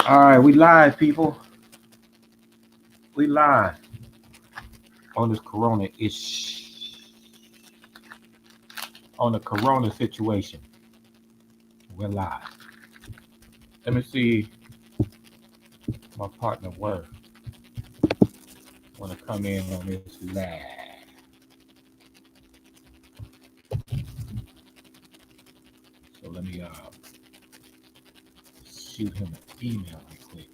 All right, we live, people. We live on this Corona ish, on the Corona situation. We're live. Let me see my partner Word want to come in on this live. So let me shoot him an email right quick.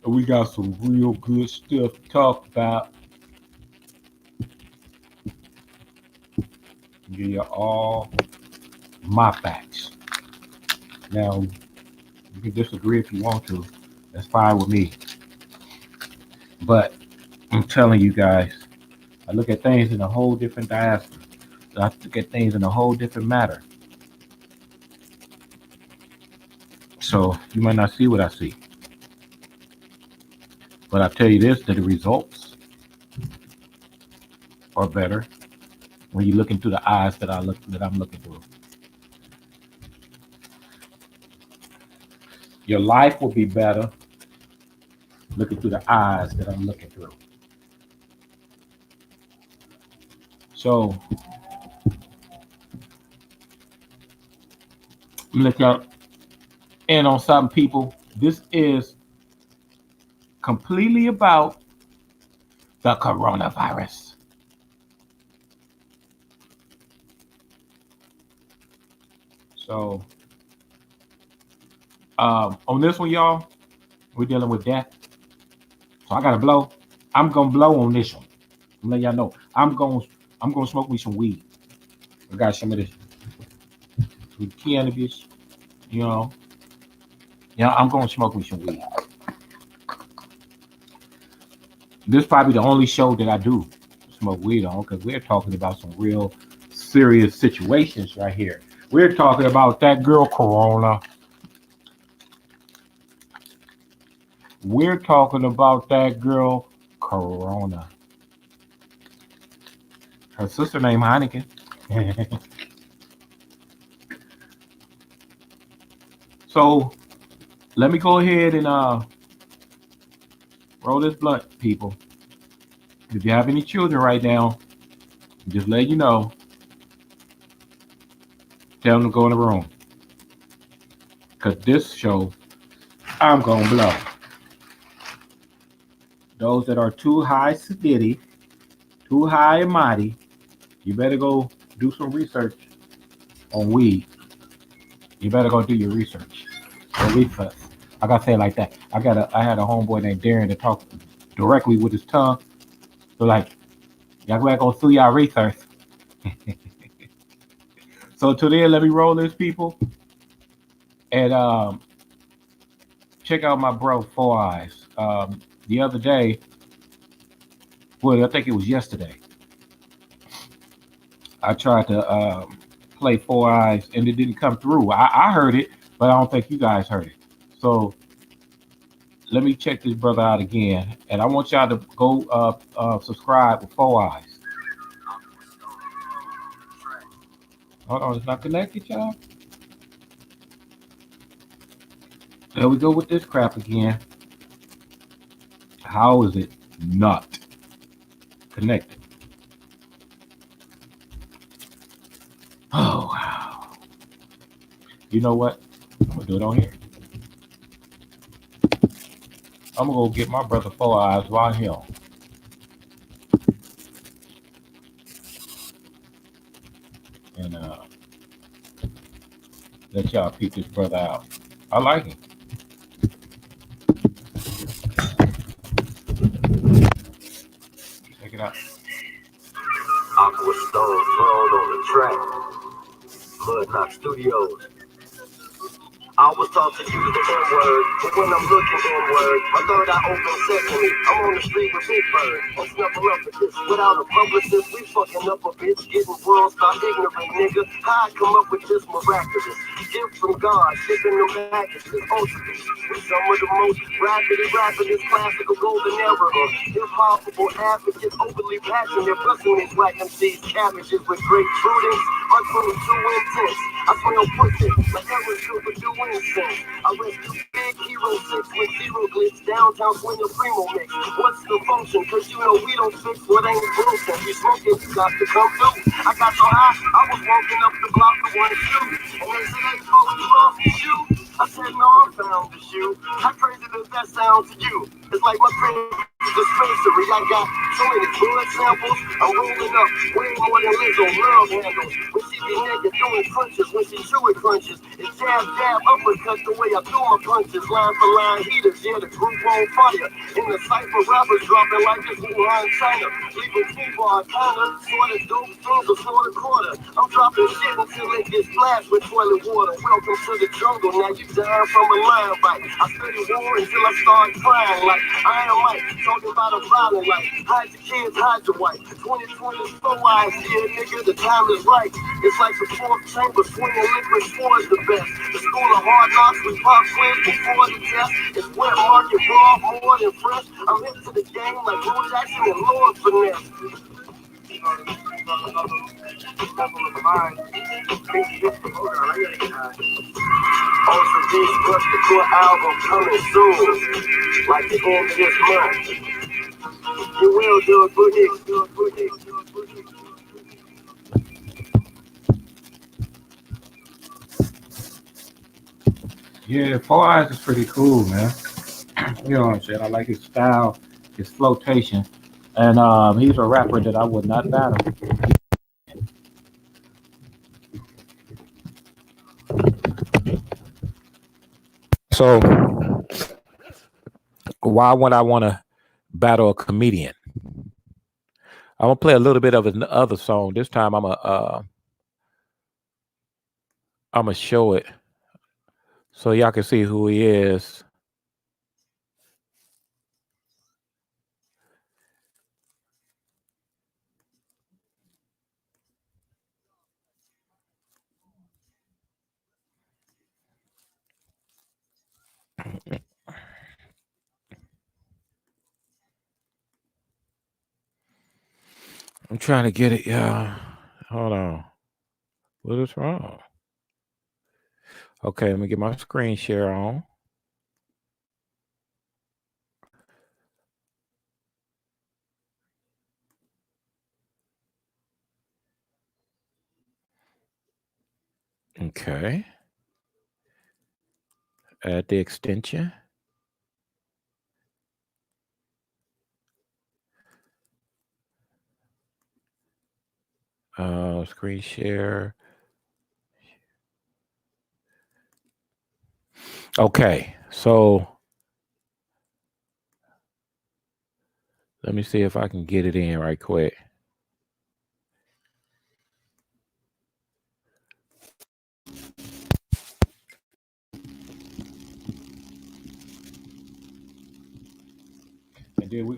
We got some real good stuff to talk about. Give you all my facts. Now, you can disagree if you want to. That's fine with me. But I'm telling you guys, I look at things in a whole different diaspora. I look at things in a whole different matter. So you might not see what I see. But I tell you this, that the results are better when you look into the eyes that I'm looking through. Your life will be better looking through the eyes that I'm looking through. So let y'all in on something, people. This is completely about the coronavirus. So on this one, y'all, we're dealing with death. So I gotta blow. I'm gonna blow on this one. I'm letting y'all know. I'm gonna smoke me some weed. I got some of this with cannabis, you know. Yeah, I'm gonna smoke me some weed. This is probably the only show that I do smoke weed on because we're talking about some real serious situations right here. We're talking about that girl Corona. We're talking about that girl Corona. Her sister named Heineken. So let me go ahead and roll this blunt, people. If you have any children right now, just let you know. Tell them to go in the room. Because this show, I'm going to blow. Those that are too high sedity, too high and mighty, you better go do some research on weed. You better go do your research. Research. I gotta say it like that. I had a homeboy named Darren that talked directly with his tongue. So like, y'all better go through y'all research. So today, let me roll this, people, and check out my bro Four Eyes. The other day, well, I think it was yesterday. I tried to play Four Eyes, and it didn't come through. I heard it, but I don't think you guys heard it. So let me check this brother out again, and I want y'all to go subscribe with Four Eyes. Hold on, it's not connected, y'all. There we go with this crap again. How is it not connected? Oh, wow. You know what? I'm going to do it on here. I'm going to go get my brother Four Eyes right here. And let y'all peep this brother out. I like him. Check it out. Aqua Stone thrown on the track. Mud Knock Studios. I was taught to use the N-word, but when I'm looking inward, my third eye open sesame. I'm on the street with Big Bird and snuffle up at this. Without a publicist, we fucking up a bitch, getting world star ignorant, nigga. How I come up with this miraculous gift from God, shipping them packages, ultras. With some of the most rapidest classical golden era of impossible advocates, overly passionate, busting these whack MCs, cabbages with great prudence. My 22 intense. I smell pussy, like ever super do insane. I rescue big hero 6 with zero glitch, downtown swing a primo mix. What's the function? Cause you know we don't fix what ain't broken. You smoking, you got to come through. I got so high, I was walking up the block to one shoe. And they said, hey, folks, you lost the shoe? I said, no, I found the shoe. How crazy does that sound to you? It's like my crazy dispensary. I got so many blood samples. I'm rolling up way more than Lizzo love handles. When she be naked doing crunches, when she chew it crunches. It's jab, uppercut the way I threw my punches. Line for line heaters, yeah, the group on fire. In the cypher, rappers dropping like it's Wuhan, China. Leaving football, kinda, sort of dope things or sort of quarter. I'm dropping shit until it gets splashed with toilet water. Welcome to the jungle, now you dying from a lion bite. I study war until I start crying like Iron Mike, talking about a violent life. Hide your kids, hide your wife. 2024 eyes, yeah, nigga, the time is right. It's like the fourth chamber, swinging liquid towards the best. The school of hard knocks, we pop quiz before the test. It's wet market raw, more than fresh. I'm hip to the game like Will Jackson and Lord Finesse. Ultra Beast Rush the Court album coming soon, like the end of this month. You will do it, booty. Yeah, Four Eyes is pretty cool, man. You know what I'm saying? I like his style, his flotation, and he's a rapper that I would not battle. So why would I want to battle a comedian? I'm gonna play a little bit of another song. This time I'm gonna show it so y'all can see who he is. I'm trying to get it, y'all. Hold on. What is wrong? Okay, let me get my screen share on. Okay. Add the extension. Screen share. Okay, so let me see if I can get it in right quick. And then we're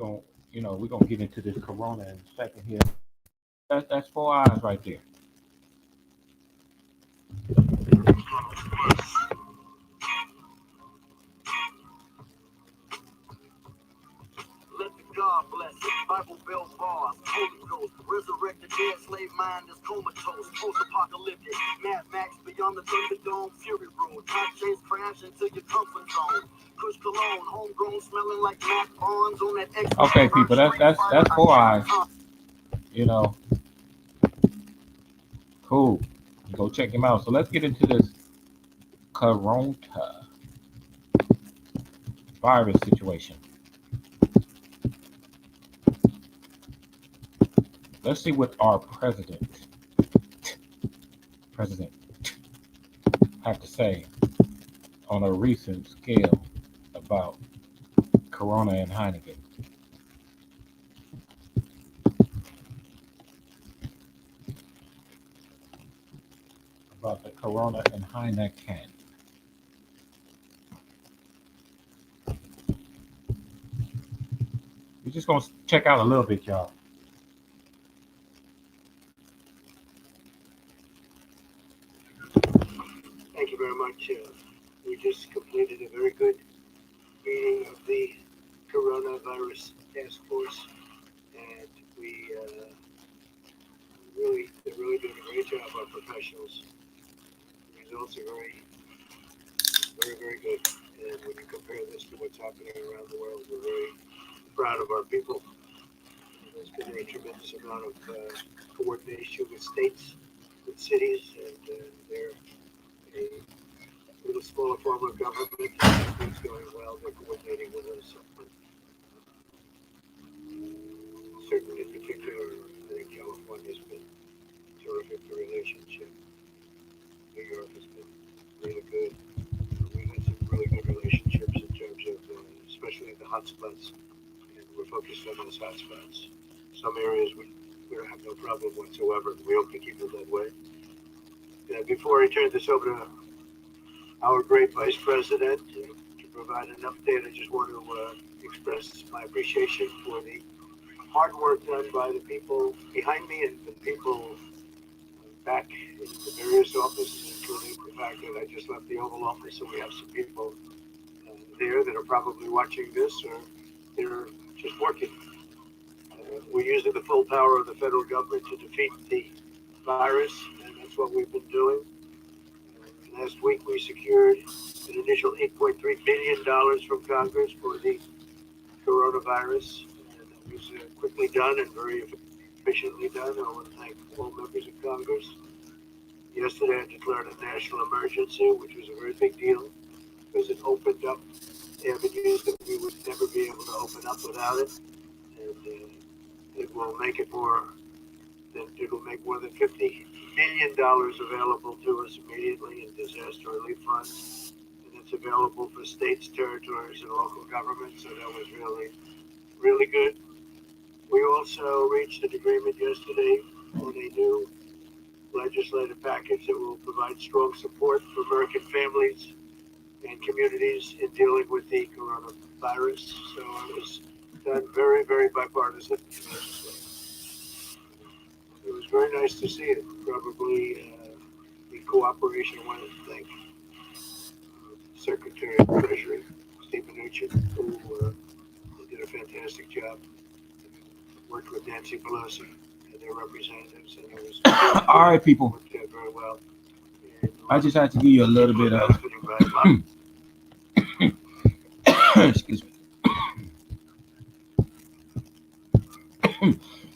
gonna get into this Corona in a second here. That's Four Eyes right there. Let the God bless it. Bible Belt bars, Holy Ghost, resurrected dead slave mind is comatose, post-apocalyptic, Mad Max beyond the Thunderdome, Fury Road, top chase crash into your comfort zone. Kush cologne, homegrown, smelling like Mac Bonds on that X. Okay, people, that's Four Eyes. You know, cool. Go check him out. So let's get into this Corona virus situation. Let's see what our president have to say on a recent scale about Corona and Heineken. About the Corona and Heineken. We're just gonna check out a little bit, y'all. Thank you very much. We just completed a very good meeting of the coronavirus task force, and they're really doing a great job. Our professionals. The results are very, very good. And when you compare this to what's happening around the world, we're very proud of our people. There's been a tremendous amount of coordination with states, with cities, and they're a little smaller form of government. Things going well. They're coordinating with us. Certainly, in particular, I think California's been terrific. The relationship. New York has been really good. We've had some really good relationships in terms of, especially the hotspots, and we're focused on those hotspots. Some areas we don't have no problem whatsoever. We hope to keep it that way. Before I turn this over to our great vice president to provide an update, I just want to express my appreciation for the hard work done by the people behind me and the people back in the various offices, including the fact that I just left the Oval Office, so we have some people there that are probably watching this, or they're just working. We're using the full power of the federal government to defeat the virus, and that's what we've been doing. Last week, we secured an initial $8.3 billion from Congress for the coronavirus. And it was quickly done and very efficiently done. I want to thank all members of Congress. Yesterday, I declared a national emergency, which was a very big deal because it opened up avenues that we would never be able to open up without it. And it will make more than $50 billion available to us immediately in disaster relief funds. And it's available for states, territories, and local governments. So that was really, really good. We also reached an agreement yesterday on a new legislative package that will provide strong support for American families and communities in dealing with the coronavirus. So it was done very, very bipartisan. It was very nice to see it. Probably the cooperation. I want to thank Secretary of Treasury Steve Mnuchin, who did a fantastic job. Worked with Nancy Pelosi and their representatives, and it was All right, people. Worked out very well. I just had to give you a little bit of. Excuse me.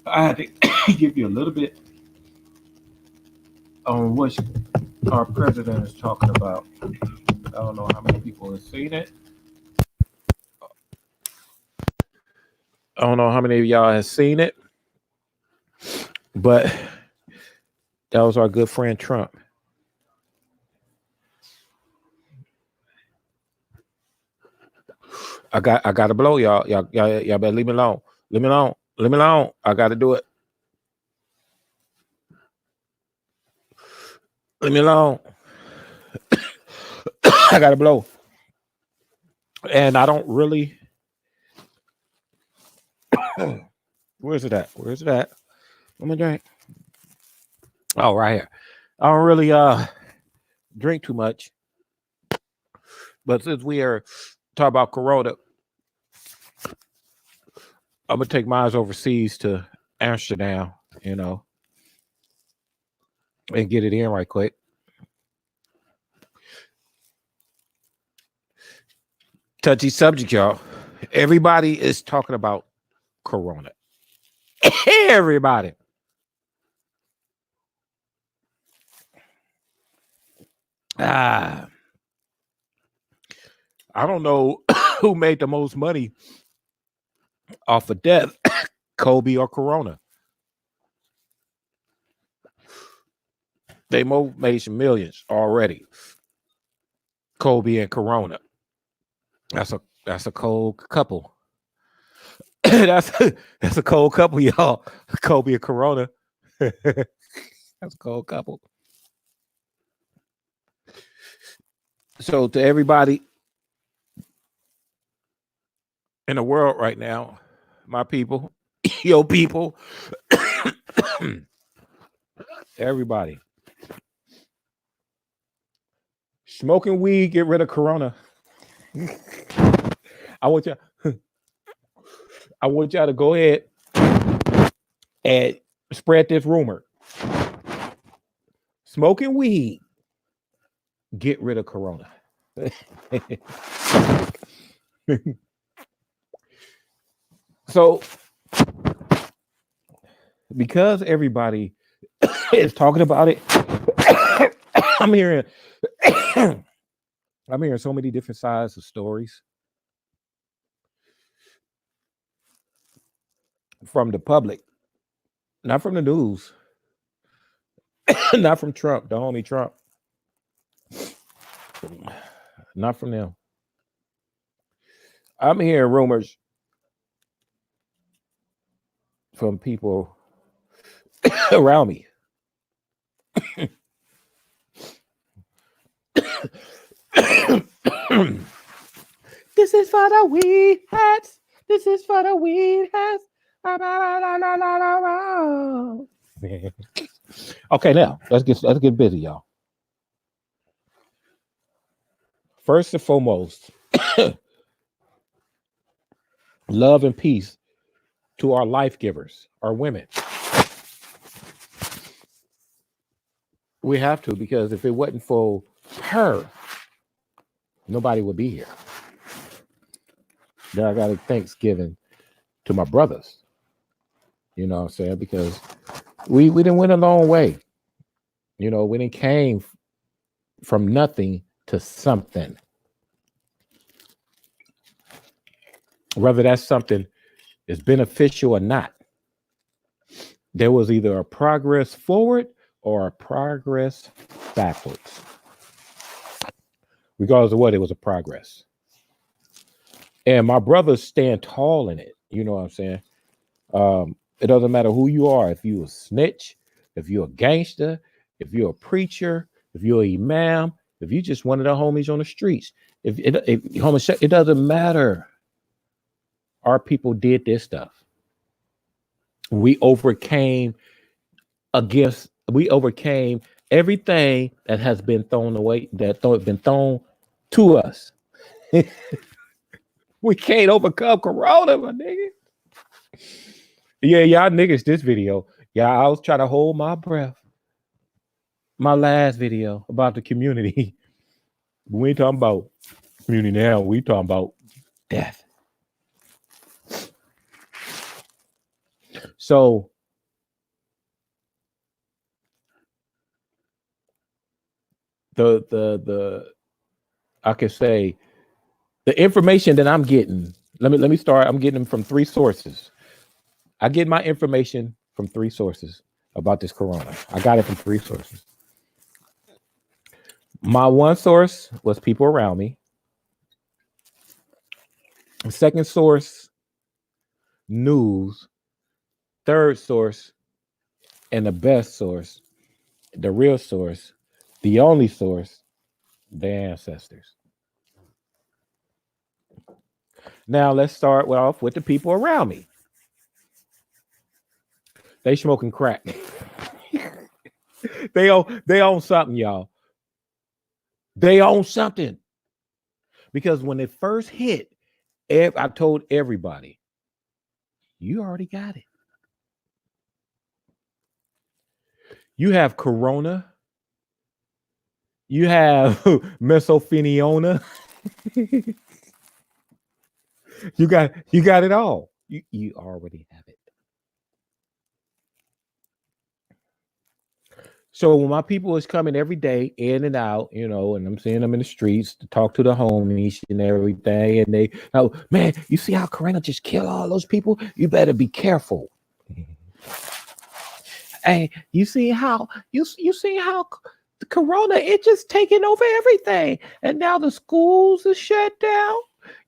I had to give you a little bit on what our president is talking about. I don't know how many people have seen it. I don't know how many of y'all have seen it, but that was our good friend Trump. I got to blow y'all. Y'all better leave me alone. Leave me alone. Leave me alone. I got to do it. Leave me alone. I got to blow. And I don't really. Where's it at? Where's it at? Let me drink. Oh, right here. I don't really drink too much. But since we are talking about Corona, I'm gonna take mine overseas to Amsterdam, and get it in right quick. Touchy subject, y'all. Everybody is talking about Corona. Everybody. I don't know who made the most money off of death, Kobe or Corona. They both made some millions already. Kobe and Corona. That's a cold couple. that's a cold couple, y'all. Kobe and Corona. That's a cold couple. So to everybody in the world right now, my people, yo people, everybody. Smoking weed, get rid of corona. I want y'all to go ahead and spread this rumor. Smoking weed, get rid of corona. So, because everybody is talking about it, I'm hearing so many different sides of stories from the public, not from the news, not from Trump, the homie Trump, not from them. I'm hearing rumors from people around me. This is for the weed hats. This is for the weed hats. Okay, now let's get busy, y'all. First and foremost, love and peace to our life givers, our women. We have to, because if it wasn't for her, nobody would be here. Then I got a Thanksgiving to my brothers. You know what I'm saying? Because we didn't win a long way. You know, we didn't came from nothing to something. Whether that something is beneficial or not, there was either a progress forward or a progress backwards. Regardless of what, it was a progress. And my brothers stand tall in it. You know what I'm saying? It doesn't matter who you are. If you're a snitch, if you're a gangster, if you're a preacher, if you're an imam, if you just one of the homies on the streets, it doesn't matter. Our people did this stuff. We overcame everything that has been thrown away, been thrown to us. We can't overcome corona, my nigga. Yeah, y'all niggas, this video. Yeah, I was trying to hold my breath. My last video about the community. We ain't talking about community now. We talking about death. So the I can say the information that I'm getting, let me start. I'm getting them from 3 sources. I get my information from 3 sources about this corona. I got it from 3 sources. My one source was people around me. The second source, news. Third source, and the best source, the real source, the only source, the ancestors. Now let's start off with the people around me. They smoking crack. They own something, y'all. They own something. Because when it first hit, I told everybody, you already got it. You have corona. You have mesothelioma. You got it all. You already have it. So when my people is coming every day in and out, you know, and I'm seeing them in the streets to talk to the homies and everything, and they, oh man, you see how corona just killed all those people? You better be careful. Hey, you see how the corona, it just taking over everything, and now the schools are shut down.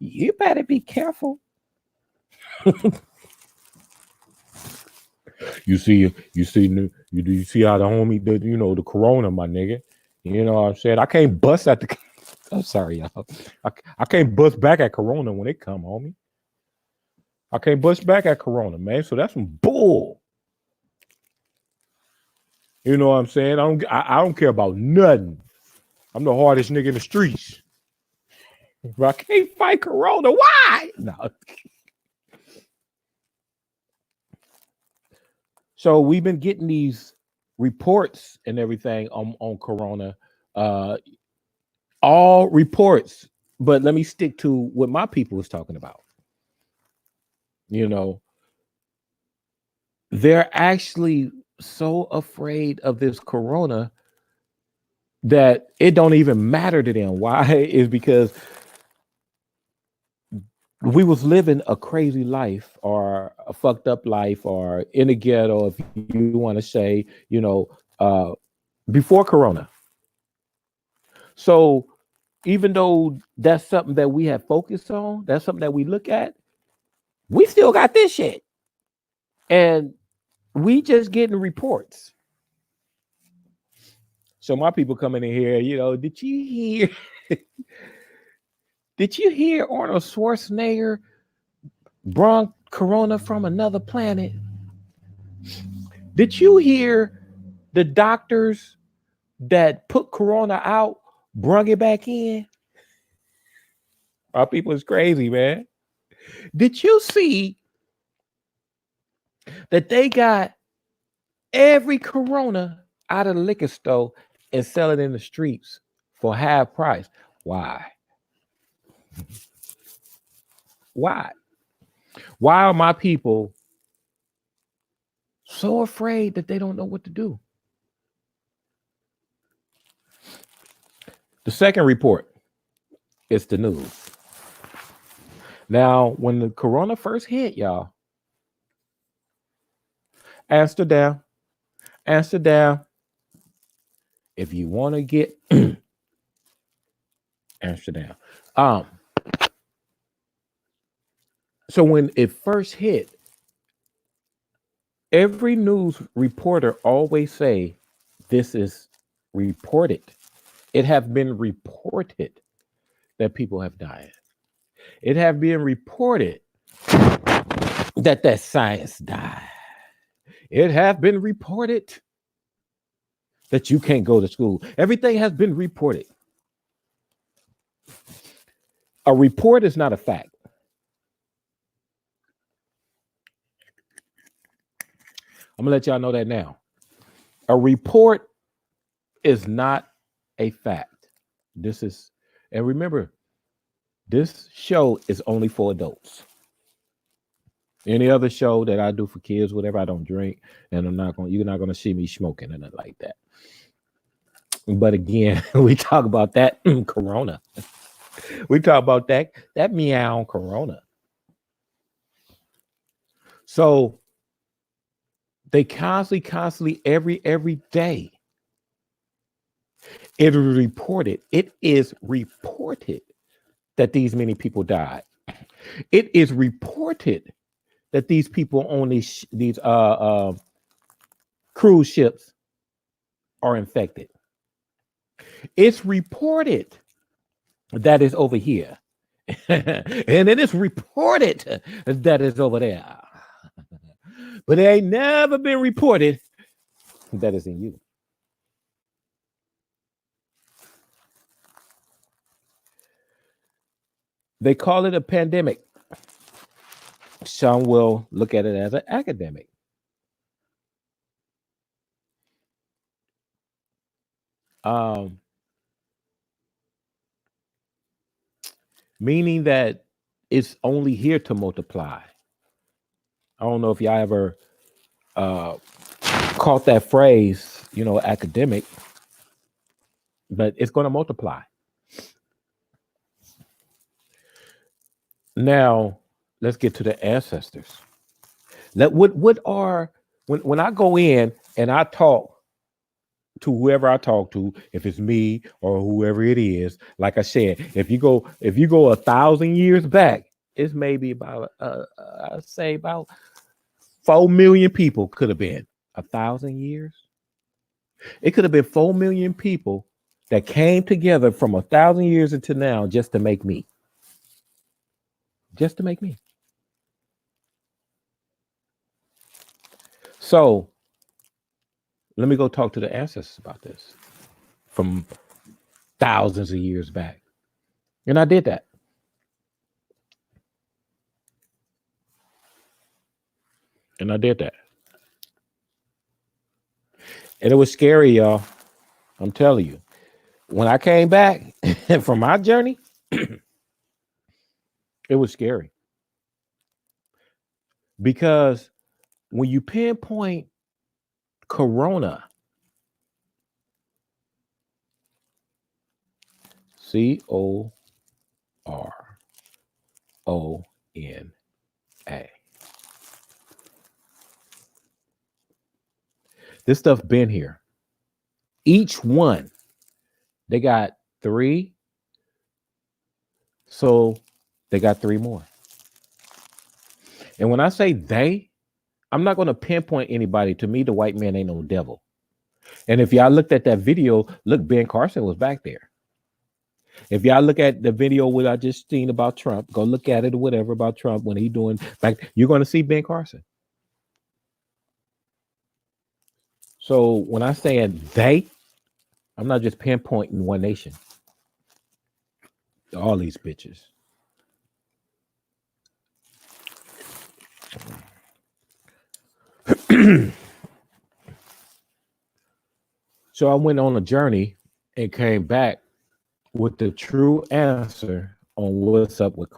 You better be careful. You see how the homie did, you know, the corona, my nigga. You know what I'm saying? I can't bust at the. I'm sorry, y'all. I can't bust back at corona when it come, homie. I can't bust back at Corona, man. So that's some bull. You know what I'm saying? I don't care about nothing. I'm the hardest nigga in the streets. But I can't fight Corona. Why? No. So we've been getting these reports and everything on Corona. All reports, but let me stick to what my people was talking about. You know, they're actually so afraid of this Corona that it don't even matter to them. Why? Is because we was living a crazy life or a fucked up life or in a ghetto, if you want to say, before Corona. So even though that's something that we have focused on, that's something that we look at, we still got this shit. And we just getting reports. So my people coming in here, did you hear? Did you hear Arnold Schwarzenegger brought Corona from another planet? Did you hear the doctors that put Corona out brung it back in? Our people is crazy, man. Did you see that they got every Corona out of the liquor store and sell it in the streets for half price? Why? Why? Why are my people so afraid that they don't know what to do? The second report is the news. Now, when the Corona first hit, y'all, Amsterdam, if you want to get Amsterdam. So when it first hit, every news reporter always say, this is reported. It have been reported that people have died. It have been reported that science died. It have been reported that you can't go to school. Everything has been reported. A report is not a fact. I'm gonna let y'all know that now. A report is not a fact. And remember, this show is only for adults. Any other show that I do for kids, whatever, I don't drink, and you're not gonna see me smoking and nothing like that. But again, we talk about that Corona. We talk about that meow Corona. So they constantly every day. It is reported that these many people died. It is reported that these people on these cruise ships are infected. It's reported that is over here. And it is reported that is over there. But it ain't never been reported that is in you. They call it a pandemic. Some will look at it as an academic. Meaning that it's only here to multiply. I don't know if y'all ever caught that phrase, academic, but it's going to multiply. Now, let's get to the ancestors. When I go in and I talk to whoever I talk to, if it's me or whoever it is, like I said, if you go 1,000 years back, it's maybe about I'd say about 4 million people could have been 1,000 years. It could have been 4 million people that came together from 1,000 years until now just to make me. Just to make me. So let me go talk to the ancestors about this from thousands of years back. And I did that. And I did that. And it was scary, y'all. I'm telling you. When I came back from my journey, it was scary. Because when you pinpoint Corona, CORONA. This stuff been here. Each one, they got 3. So they got 3 more. And when I say they, I'm not going to pinpoint anybody. To me, the white man ain't no devil. And if y'all looked at that video, look, Ben Carson was back there. If y'all look at the video what I just seen about Trump, go look at it or whatever about Trump when he doing back, you're going to see Ben Carson. So when I say they, I'm not just pinpointing one nation. All these bitches. So I went on a journey and came back with the true answer on what's up with.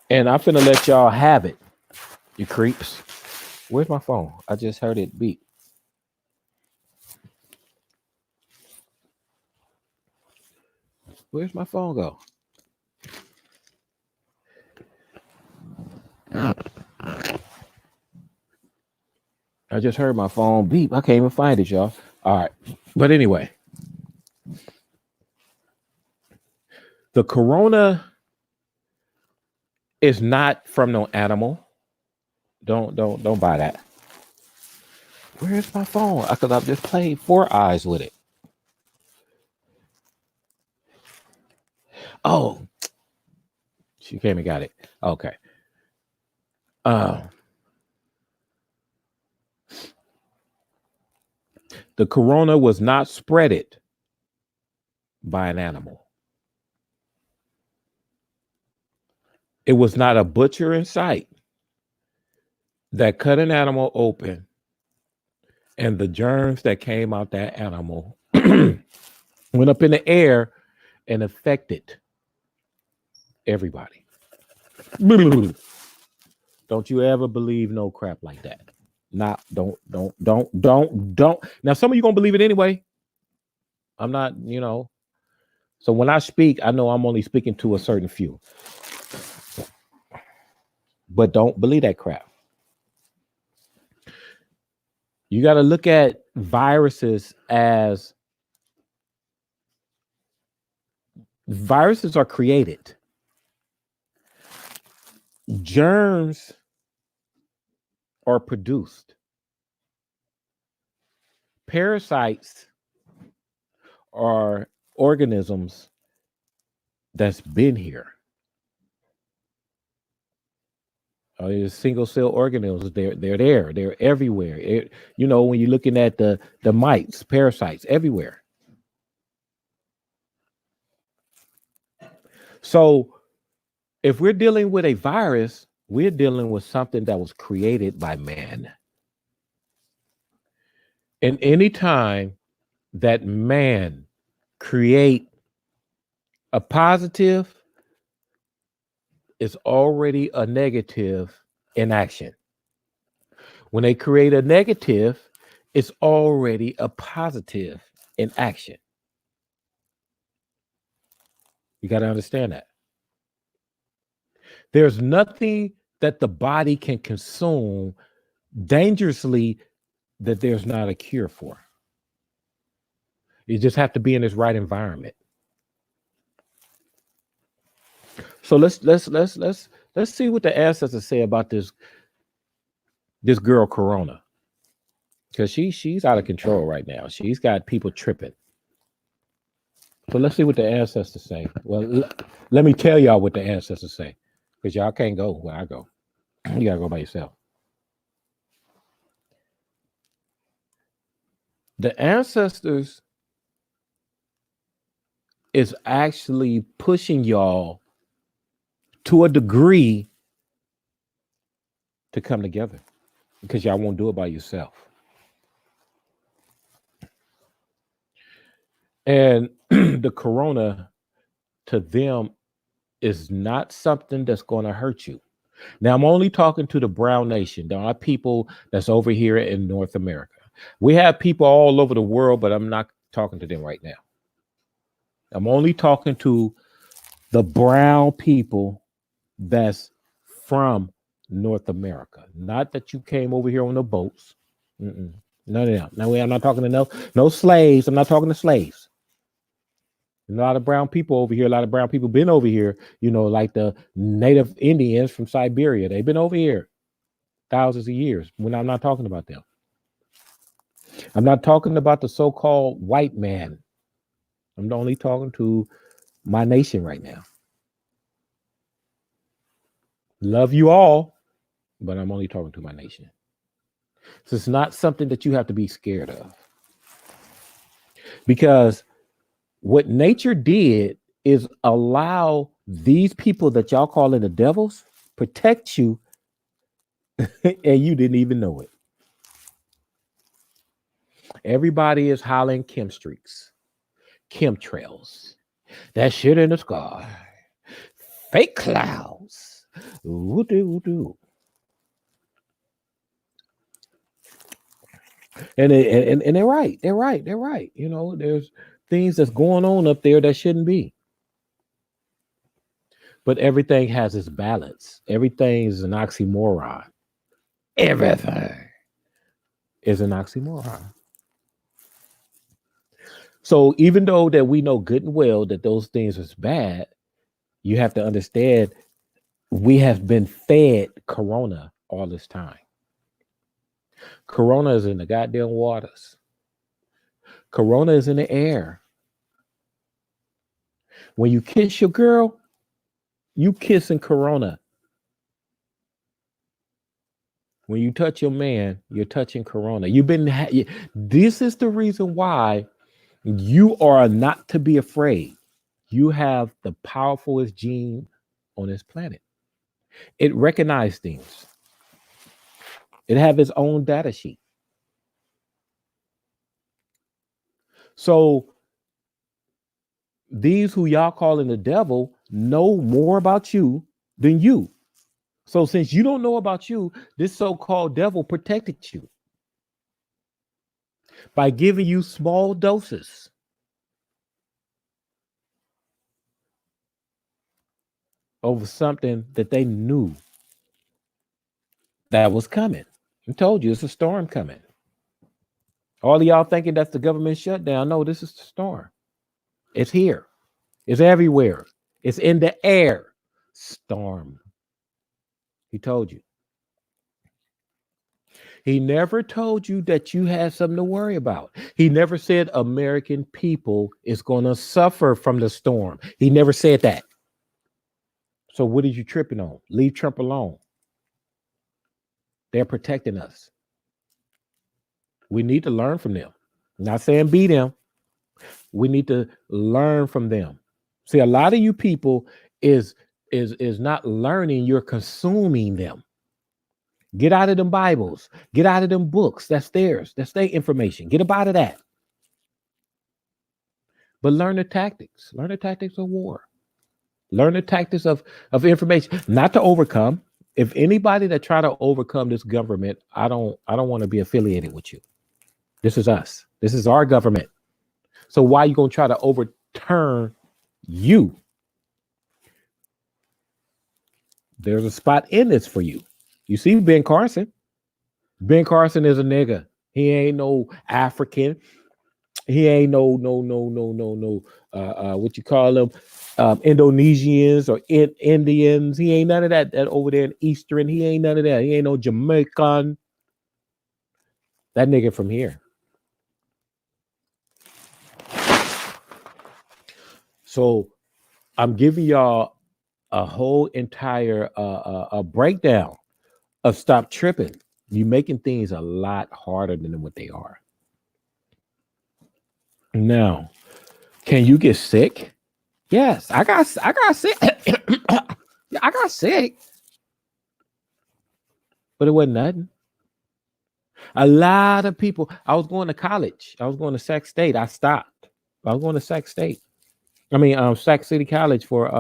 And I'm finna let y'all have it, you creeps. Where's my phone? I just heard it beep. Where's my phone go? I just heard my phone beep. I can't even find it, y'all. All right. But anyway, the corona is not from no animal. Don't buy that. Where's my phone? Because I've just played 4 Eyes with it. Oh, she came and got it. Okay. The corona was not spreaded by an animal. It was not a butcher in sight that cut an animal open and the germs that came out that animal went up in the air and affected everybody. Don't you ever believe no crap like that. Don't. Now, some of you gonna believe it anyway. I'm not, So when I speak, I know I'm only speaking to a certain few. But don't believe that crap. You got to look at viruses as viruses are created. Germs are produced. Parasites are organisms that's been here. Single cell organisms, they're there. They're everywhere. When you're looking at the mites, parasites, everywhere. So if we're dealing with a virus, we're dealing with something that was created by man. And any time that man create a positive, is already a negative in action. When they create a negative, it's already a positive in action. You got to understand that. There's nothing that the body can consume dangerously that there's not a cure for. You just have to be in this right environment. So let's see what the ancestors say about this girl Corona, because she's out of control right now. She's got people tripping. So let's see what the ancestors say. Well, let me tell y'all what the ancestors say, because y'all can't go where I go. You gotta go by yourself. The ancestors is actually pushing y'all to a degree to come together because y'all won't do it by yourself. And the corona to them is not something that's going to hurt you. Now, I'm only talking to the brown nation. There are people that's over here in North America. We have people all over the world, but I'm not talking to them right now. I'm only talking to the brown people that's from North America. Not that you came over here on the boats. Mm-mm. None of that. No, I'm not talking to no slaves. I'm not talking to slaves. A lot of brown people over here. A lot of brown people been over here. You know, like the native Indians from Siberia. They've been over here thousands of years. When I'm not talking about them. I'm not talking about the so-called white man. I'm only talking to my nation right now. Love you all, but I'm only talking to my nation. So it's not something that you have to be scared of. Because what nature did is allow these people that y'all calling the devils protect you and you didn't even know it. Everybody is hollering chemstreaks, chemtrails, that shit in the sky, fake clouds, woo-doo. And they're right. They're right. You know, there's things that's going on up there that shouldn't be. But everything has its balance. Everything is an oxymoron. Everything is an oxymoron. So even though that we know good and well that those things is bad, you have to understand we have been fed corona all this time. Corona is in the goddamn waters. Corona is in the air. When you kiss your girl, you kissing corona. When you touch your man, you're touching corona. This is the reason why you are not to be afraid. You have the powerfulest gene on this planet. It recognizes things. It have its own data sheet. So these who y'all calling the devil know more about you than you. So since you don't know about you, this so-called devil protected you by giving you small doses. Over something that they knew that was coming. I told you it's a storm coming. All of y'all thinking that's the government shutdown. No, this is the storm. It's here. It's everywhere. It's in the air. Storm. He told you. He never told you that you had something to worry about. He never said American people is going to suffer from the storm. He never said that. So what are you tripping on? Leave Trump alone. They're protecting us. We need to learn from them. I'm not saying be them. We need to learn from them. See, a lot of you people is not learning, you're consuming them. Get out of them Bibles. Get out of them books. That's theirs. That's their information. Get up out of that. But learn the tactics. Learn the tactics of war. Learn the tactics of information. Not to overcome. If anybody that try to overcome this government, I don't want to be affiliated with you. This is us. This is our government. So why are you going to try to overturn you? There's a spot in this for you. You see Ben Carson. Ben Carson is a nigga. He ain't no African. He ain't no what you call them, Indonesians or Indians. He ain't none of that over there in Eastern. He ain't none of that. He ain't no Jamaican. That nigga from here. So I'm giving y'all a whole entire a breakdown of stop tripping. You're making things a lot harder than what they are. Now, can you get sick? Yes, I got sick. I got sick, but it wasn't nothing. A lot of people. I was going to college. I was going to Sac State. I stopped. I was going to Sac State. I mean, Sac City College for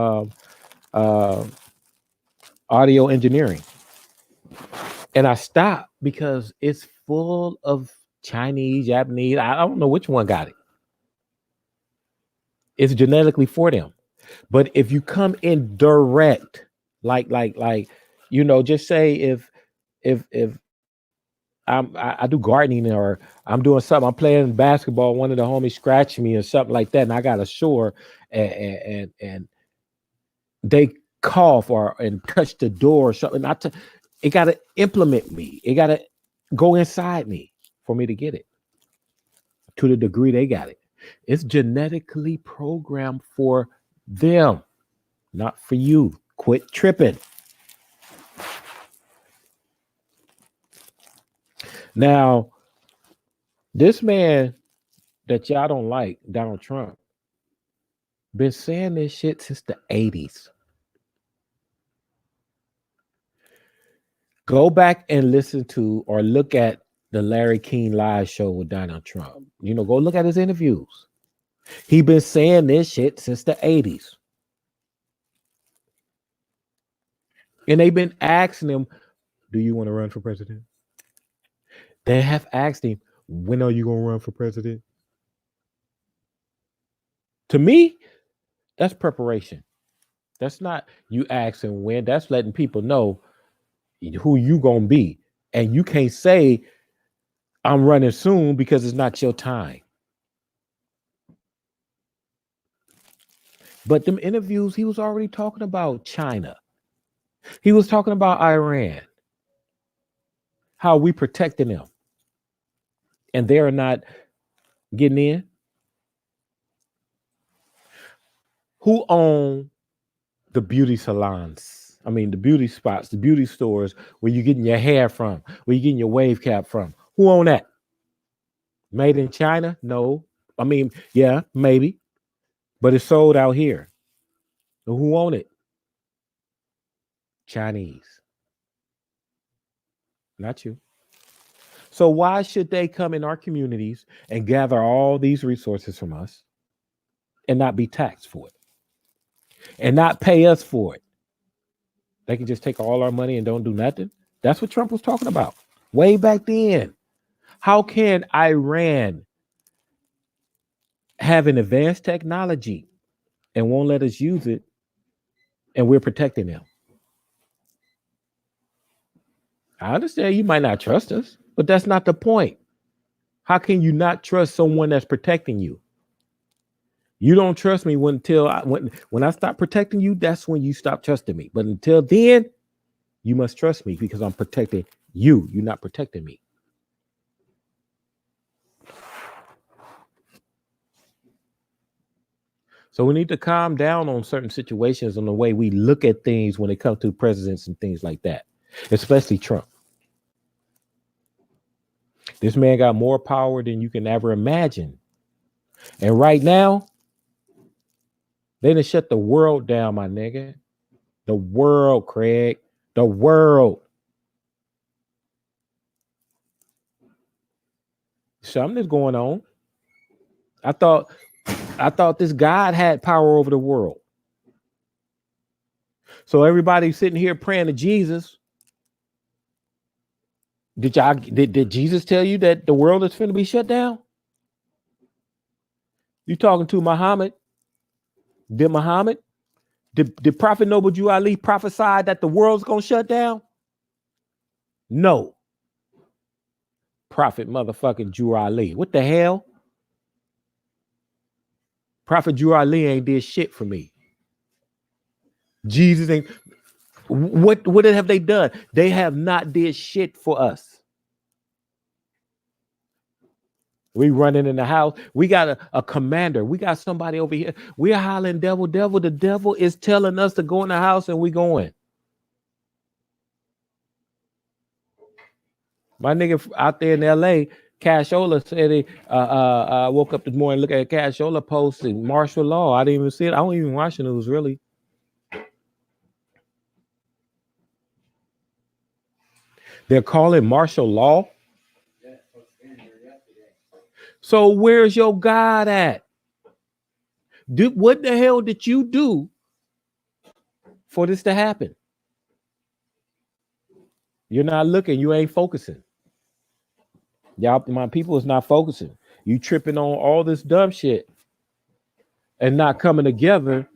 uh, audio engineering, and I stopped because it's full of Chinese, Japanese. I don't know which one got it. It's genetically for them. But if you come in direct, like, just say if I do gardening or I'm doing something, I'm playing basketball, one of the homies scratched me or something like that, and I got a sore, and they cough and touch the door or something. It got to implement me. It got to go inside me for me to get it to the degree they got it. It's genetically programmed for them, not for you. Quit tripping. Now, this man that y'all don't like, Donald Trump, been saying this shit since the 80s. Go back and listen to or look at the Larry King live show with Donald Trump. Go look at his interviews. He been saying this shit since the 80s. And they've been asking him, do you want to run for president? They have asked him, when are you going to run for president? To me, that's preparation. That's not you asking when. That's letting people know who you going to be. And you can't say, I'm running soon because it's not your time. But them interviews, he was already talking about China. He was talking about Iran. How we protecting them. And they're not getting in. Who own the beauty salons? I mean, the beauty spots, the beauty stores where you're getting your hair from, where you're getting your wave cap from. Who own that? Made in China? No. I mean, yeah, maybe. But it's sold out here. So who own it? Chinese. Not you. So why should they come in our communities and gather all these resources from us and not be taxed for it? And not pay us for it? They can just take all our money and don't do nothing? That's what Trump was talking about way back then. How can Iran have an advanced technology and won't let us use it, and we're protecting them? I understand you might not trust us, but that's not the point. How can you not trust someone that's protecting you? You don't trust me when I stop protecting you, that's when you stop trusting me. But until then, you must trust me because I'm protecting you. You're not protecting me. So we need to calm down on certain situations on the way we look at things when it comes to presidents and things like that, especially Trump. This man got more power than you can ever imagine. And right now, they done shut the world down, my nigga. The world, Craig. The world. Something is going on. I thought this God had power over the world. So everybody sitting here praying to Jesus. Did Jesus tell you that the world is finna be shut down? You talking to Muhammad? Did Prophet Noble Jew Ali prophesy that the world's gonna shut down? No. Prophet motherfucking Jew Ali. What the hell? Prophet Jew Ali ain't did shit for me. Jesus ain't. What have they done? They have not did shit for us. We running in the house. We got a commander. We got somebody over here. We're hollering, devil, devil. The devil is telling us to go in the house and we going. My nigga out there in LA, Cashola said he woke up this morning, look at Cashola posting martial law. I didn't even see it. I don't even watch the news really. They're calling martial law. So where's your God at? What the hell did you do for this to happen? You're not looking. You ain't focusing. Y'all, my people is not focusing. You tripping on all this dumb shit and not coming together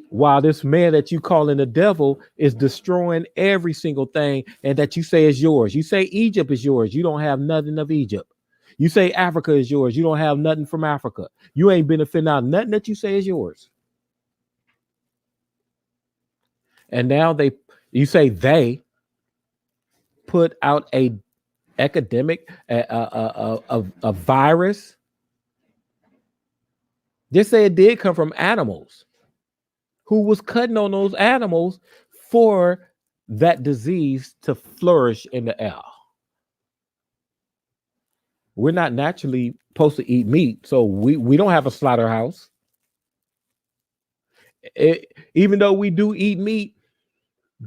while this man that you calling the devil is destroying every single thing and that you say is yours. You say Egypt is yours. You don't have nothing of Egypt. You say Africa is yours. You don't have nothing from Africa. You ain't benefiting out nothing that you say is yours. And now you say they put out a epidemic, a virus. Just say it did come from animals. Who was cutting on those animals for that disease to flourish in the air? We're not naturally supposed to eat meat, so we don't have a slaughterhouse. Even though we do eat meat,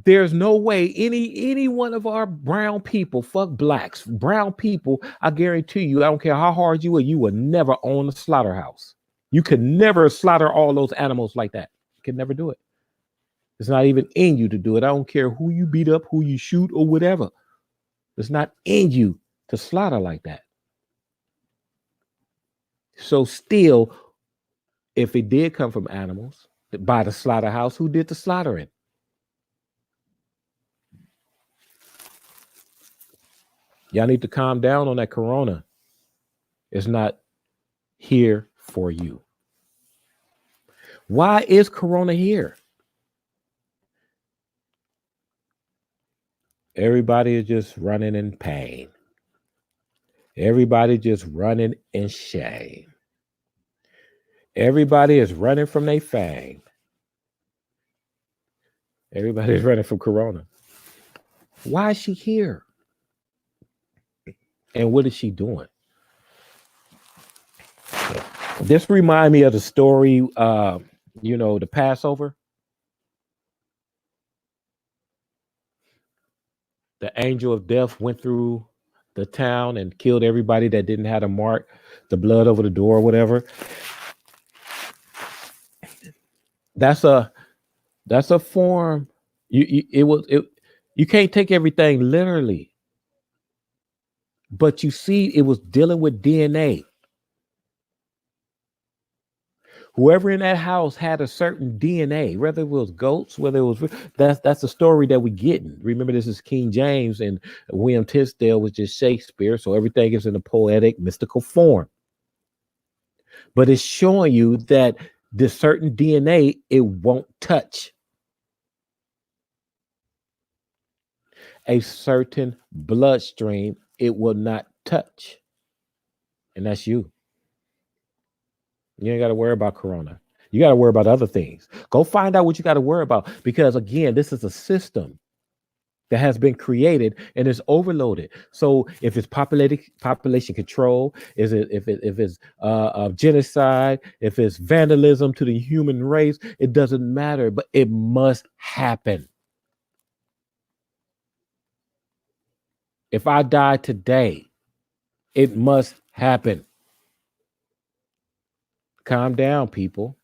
there's no way any one of our brown people, fuck blacks, brown people, I guarantee you, I don't care how hard you would never own a slaughterhouse. You could never slaughter all those animals like that. You could never do it. It's not even in you to do it. I don't care who you beat up, who you shoot, or whatever. It's not in you to slaughter like that. So still, if it did come from animals by the slaughterhouse, who did the slaughtering? Y'all need to calm down on that corona. It's not here for you. Why is corona here? Everybody is just running in pain. Everybody just running in shame. Everybody is running from their fame. Everybody is running from corona. Why is she here? And what is she doing? This reminds me of the story, the Passover. The angel of death went through the town and killed everybody that didn't have a mark, the blood over the door or whatever. That's a form. You can't take everything literally, but you see, it was dealing with DNA. Whoever in that house had a certain DNA, whether it was goats, whether it was that's the story that we getting. Remember, this is King James and William Tisdale was just Shakespeare, so everything is in a poetic, mystical form. But it's showing you that this certain DNA it won't touch a certain bloodstream. It will not touch, and that's you. You ain't got to worry about corona. You got to worry about other things. Go find out what you got to worry about, because again, this is a system that has been created and is overloaded. So if it's population control, if it's genocide, if it's vandalism to the human race, it doesn't matter, but it must happen. If I die today, it must happen. Calm down, people.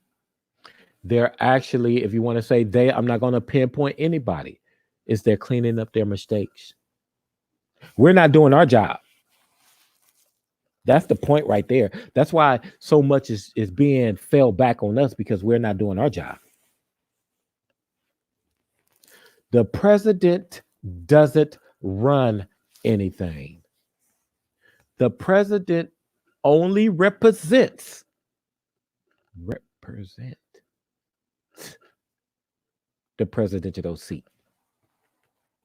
They're actually, if you want to say I'm not going to pinpoint anybody, is they're cleaning up their mistakes. We're not doing our job. That's the point right there. That's why so much is being fell back on us, because we're not doing our job. The president doesn't run anything. The president only represents the presidential seat.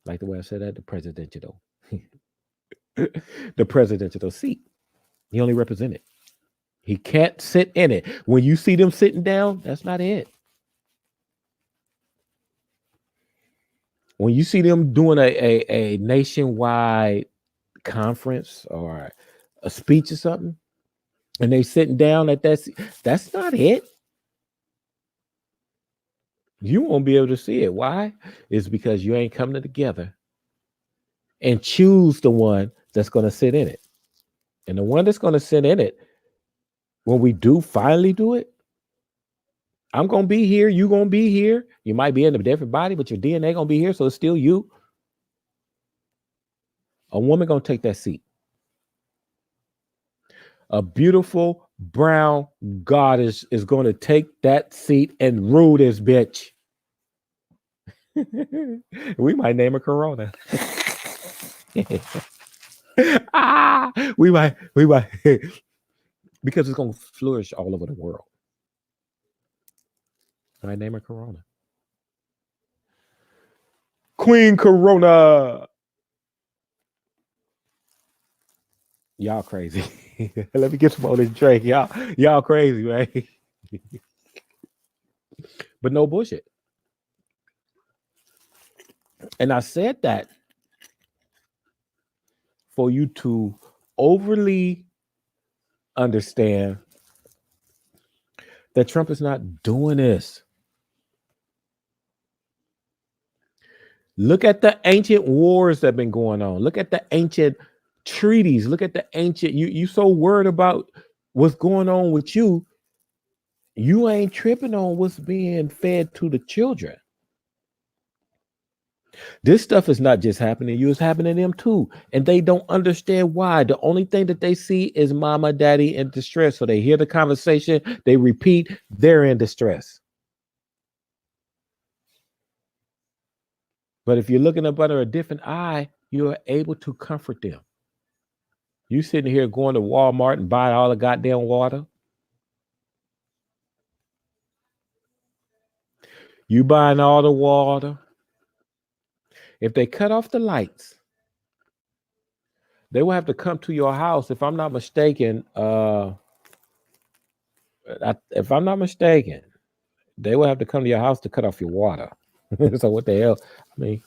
Like the way I said that, the presidential. The presidential seat. He only represents it. He can't sit in it. When you see them sitting down, that's not it. When you see them doing a nationwide conference or a speech or something, and they sitting down at that seat, that's not it. You won't be able to see it. Why? It's because you ain't coming together and choose the one that's going to sit in it. And the one that's going to sit in it, when we do finally do it, I'm going to be here. You're going to be here. You might be in a different body, but your DNA going to be here. So it's still you. A woman going to take that seat. A beautiful brown goddess is going to take that seat and rule this bitch. We might name her Corona. We might, because it's going to flourish all over the world. I name her Corona. Queen Corona. Y'all crazy. Let me get some of this drink. Y'all crazy, man. But no bullshit. And I said that for you to overly understand that Trump is not doing this. Look at the ancient wars that have been going on. Look at the ancient treaties. Look at the ancient, you so worried about what's going on with you. You ain't tripping on what's being fed to the children. This stuff is not just happening to you, it's happening to them too. And they don't understand why. The only thing that they see is mama, daddy in distress. So they hear the conversation, they repeat, they're in distress. But if you're looking up under a different eye, you're able to comfort them. You sitting here going to Walmart and buying all the goddamn water. You buying all the water. If they cut off the lights, they will have to come to your house. If I'm not mistaken, they will have to come to your house to cut off your water. So what the hell? I mean,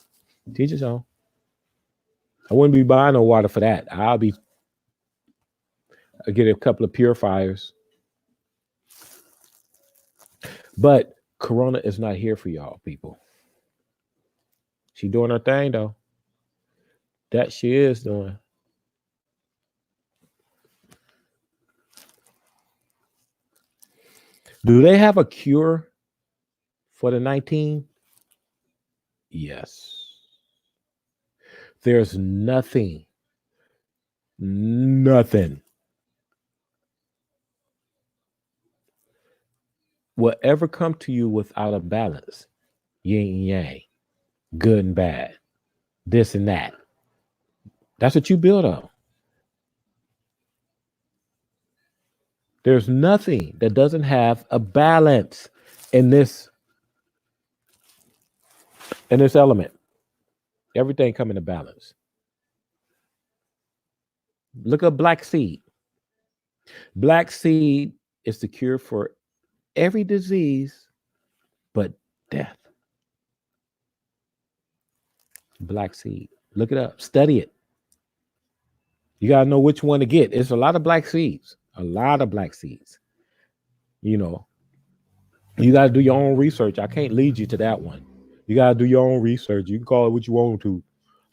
teach us on. I wouldn't be buying no water for that. I'll get a couple of purifiers. But Corona is not here for y'all, people. She doing her thing, though. That she is doing. Do they have a cure for the 19? Yes. There's nothing. Will ever come to you without a balance. Yin and yang. Good and bad. This and that. That's what you build on. There's nothing that doesn't have a balance in this element. Everything come in a balance. Look up black seed. Black seed is the cure for every disease but death. Black seed. Look it up. Study it. You got to know which one to get. It's a lot of black seeds. A lot of black seeds. You know, you got to do your own research. I can't lead you to that one. You got to do your own research. You can call it what you want to.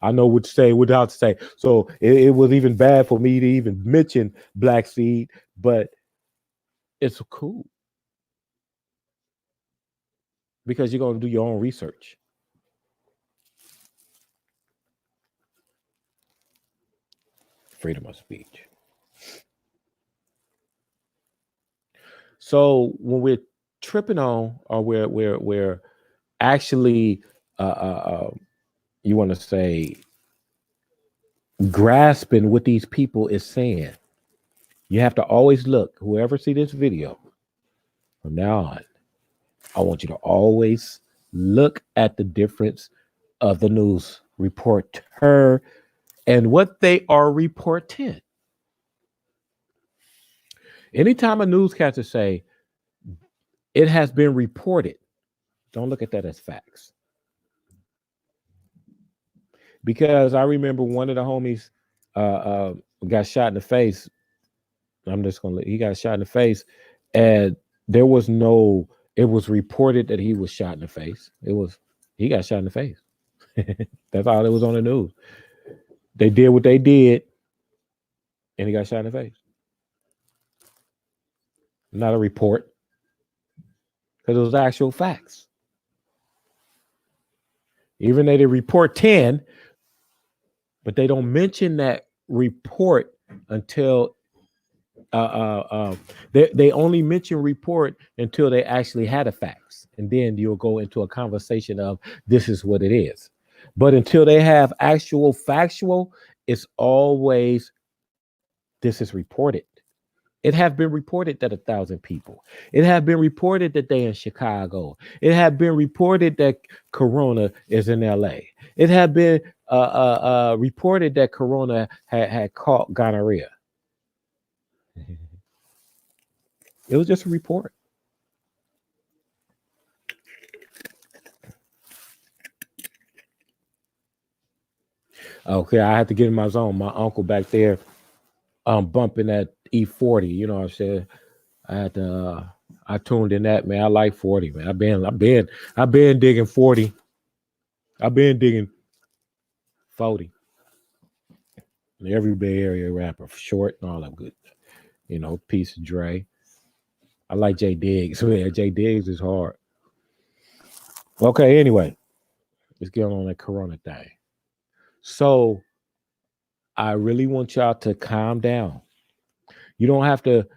I know what to say, what not to say. So it was even bad for me to even mention black seed, but it's cool. Because you're going to do your own research. Freedom of speech. So when we're tripping on, or we're actually, you want to say, grasping what these people is saying, you have to always look. Whoever see this video, from now on, I want you to always look at the difference of the news reporter and what they are reporting. Anytime a newscaster say it has been reported, don't look at that as facts. Because I remember one of the homies got shot in the face. He got shot in the face, and there was no. It was reported that he was shot in the face. He got shot in the face. That's all that was on the news. They did what they did, and he got shot in the face. Not a report, because it was actual facts. Even though they report 10, but they don't mention that report until they only mention report until they actually had the facts, and then you'll go into a conversation of this is what it is. But until they have actual factual, it's always this is reported. It have been reported that 1,000 people. It have been reported that they in Chicago. It have been reported that Corona is in LA. It have been reported that Corona had caught gonorrhea. It was just a report. Okay, I had to get in my zone. My uncle back there, bumping that E40. You know what I said? I had to. I tuned in that, man. I like 40, man. I've been digging 40. I've been digging 40. Every Bay Area rapper, Short and all that good. You know, Piece of Dre. I like Jay Diggs. Man, Jay Diggs is hard. Okay, anyway, let's get on that Corona thing. So I really want y'all to calm down. You don't have to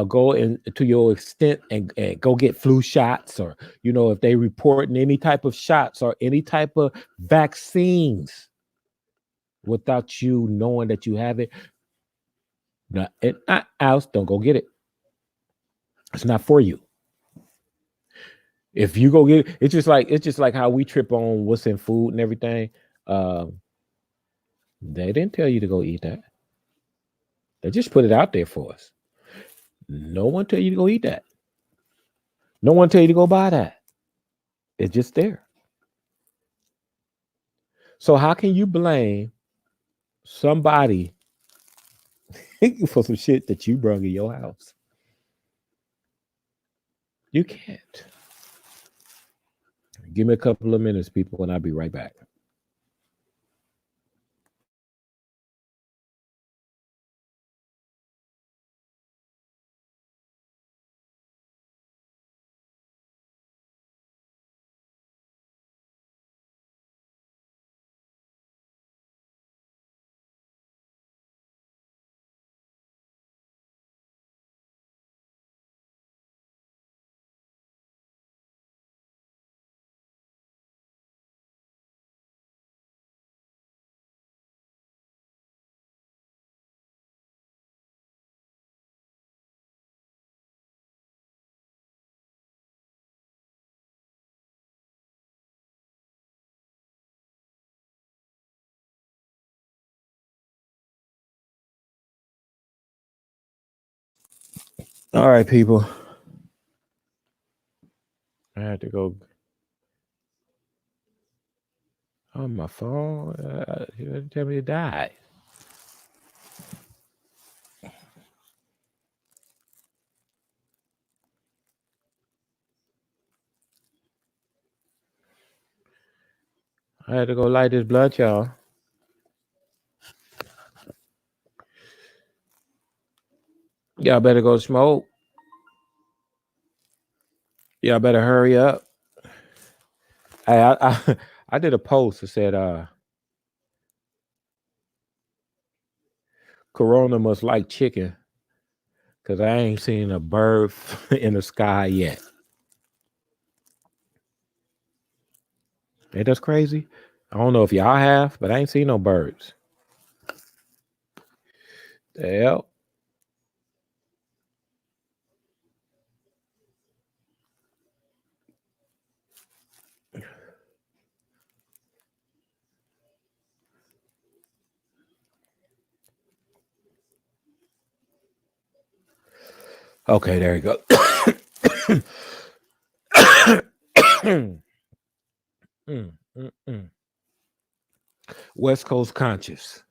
go to your extent and go get flu shots, or, you know, if they reporting any type of shots or any type of vaccines without you knowing that you have it. Now, else, don't go get it. It's not for you. If you go get it, it's just like how we trip on what's in food and everything. They didn't tell you to go eat that. They just put it out there for us. No one tell you to go eat that. No one tell you to go buy that. It's just there. So how can you blame somebody for some shit that you brought in your house? You can't. Give me a couple of minutes, people, and I'll be right back. All right, people. I had to go. Oh, my phone. You didn't tell me to die. I had to go light this blunt, y'all. Y'all better go smoke. Y'all better hurry up. I did a post that said, Corona must like chicken, because I ain't seen a bird in the sky yet. Ain't that crazy? I don't know if y'all have, but I ain't seen no birds. The hell? Okay, there you go. West Coast conscious.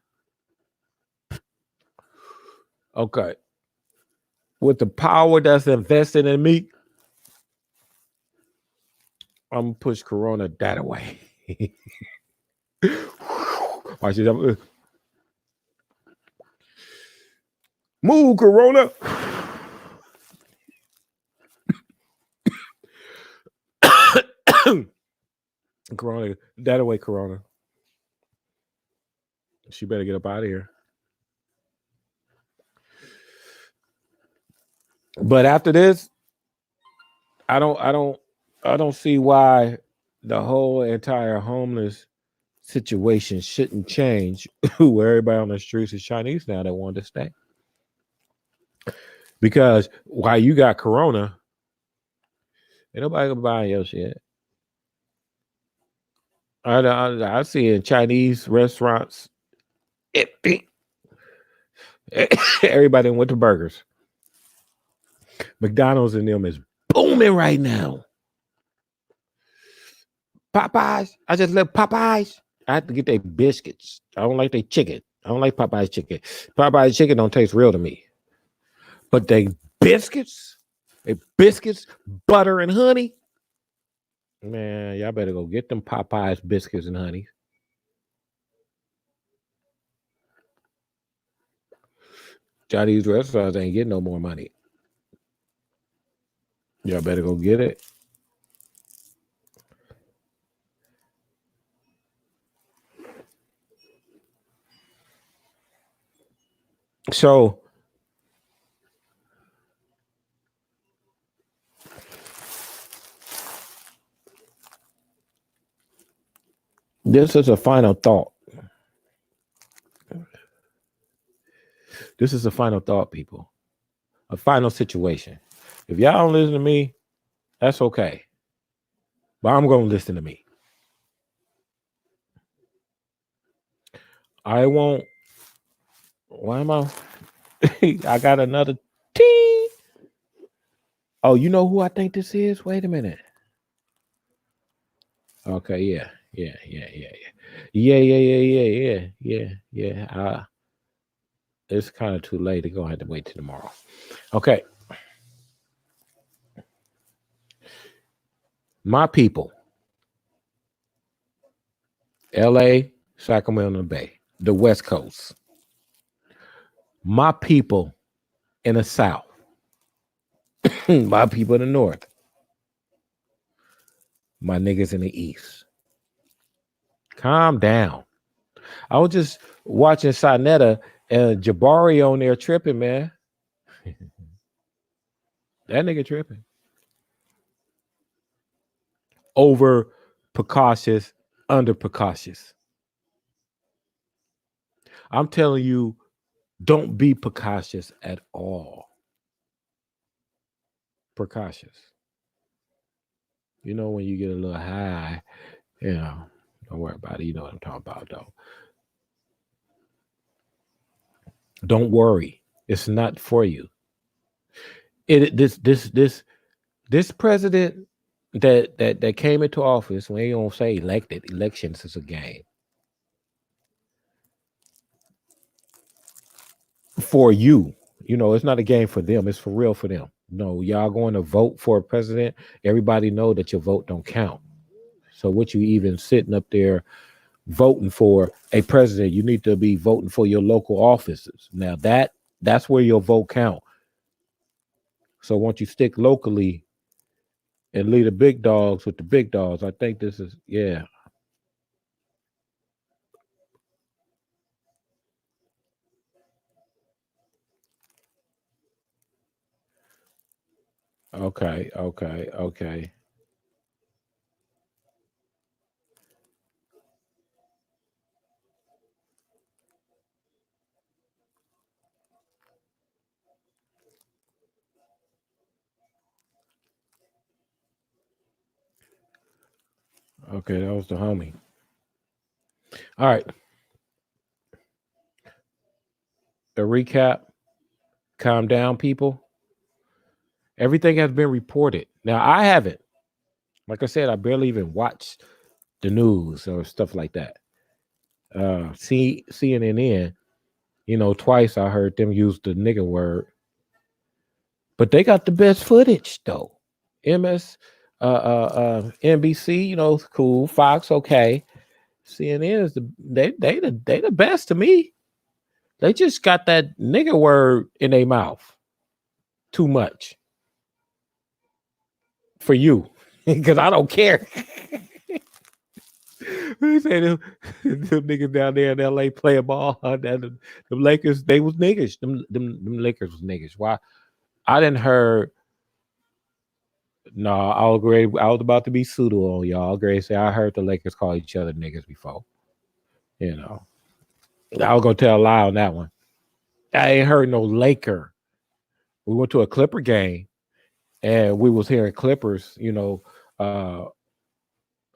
Okay. With the power that's invested in me, I'm gonna push Corona that away. Watch it. Move, Corona. Corona, that away, Corona. She better get up out of here. But after this, I don't see why the whole entire homeless situation shouldn't change where everybody on the streets is Chinese now that want to stay. Because while you got Corona, ain't nobody gonna buy your shit. I see in Chinese restaurants, everybody went to burgers. McDonald's and them is booming right now. Popeyes, I just love Popeyes. I have to get their biscuits. I don't like their chicken. I don't like Popeyes chicken. Popeyes chicken don't taste real to me. But they biscuits, butter and honey. Man, y'all better go get them Popeyes biscuits and honey. Chinese restaurants ain't getting no more money. Y'all better go get it. So this is a final thought. This is a final thought, people. A final situation. If y'all don't listen to me, that's okay. But I'm going to listen to me. I won't. Why am I? I got another ting. Oh, you know who I think this is? Wait a minute. Okay, yeah. It's kind of too late. They're going to have to wait till tomorrow. Okay. My people. LA, Sacramento Bay, the West Coast. My people in the South. My people in the North. My niggas in the East. Calm down. I was just watching Sinetta and Jabari on there tripping, man. That nigga tripping. Over precautious, under precautious. I'm telling you, don't be precautious at all. Precautious. You know, when you get a little high, you know, don't worry about it. You know what I'm talking about, though. Don't worry. It's not for you. This president that came into office, when you don't say elected, elections is a game. For you. You know, it's not a game for them. It's for real for them. No, y'all going to vote for a president. Everybody know that your vote don't count. So what you even sitting up there voting for a president, you need to be voting for your local offices. Now that's where your vote count. So once you stick locally and leave the big dogs with the big dogs, I think this is, yeah. Okay. Okay, that was the homie. All right. The recap. Calm down, people. Everything has been reported. Now, I haven't. Like I said, I barely even watch the news or stuff like that. CNN You know, twice I heard them use the nigga word, but they got the best footage though. NBC, you know, cool. Fox, okay. CNN is they the best to me. They just got that nigga word in their mouth too much for you, because I don't care. We say them niggas down there in LA play a ball. The Lakers, they was niggas. Them Lakers was niggas. Why? I didn't heard. No, I was about to be pseudo on y'all. Gray say I heard the Lakers call each other niggas before. You know, I was gonna tell a lie on that one. I ain't heard no Laker. We went to a Clipper game, and we was hearing Clippers. You know,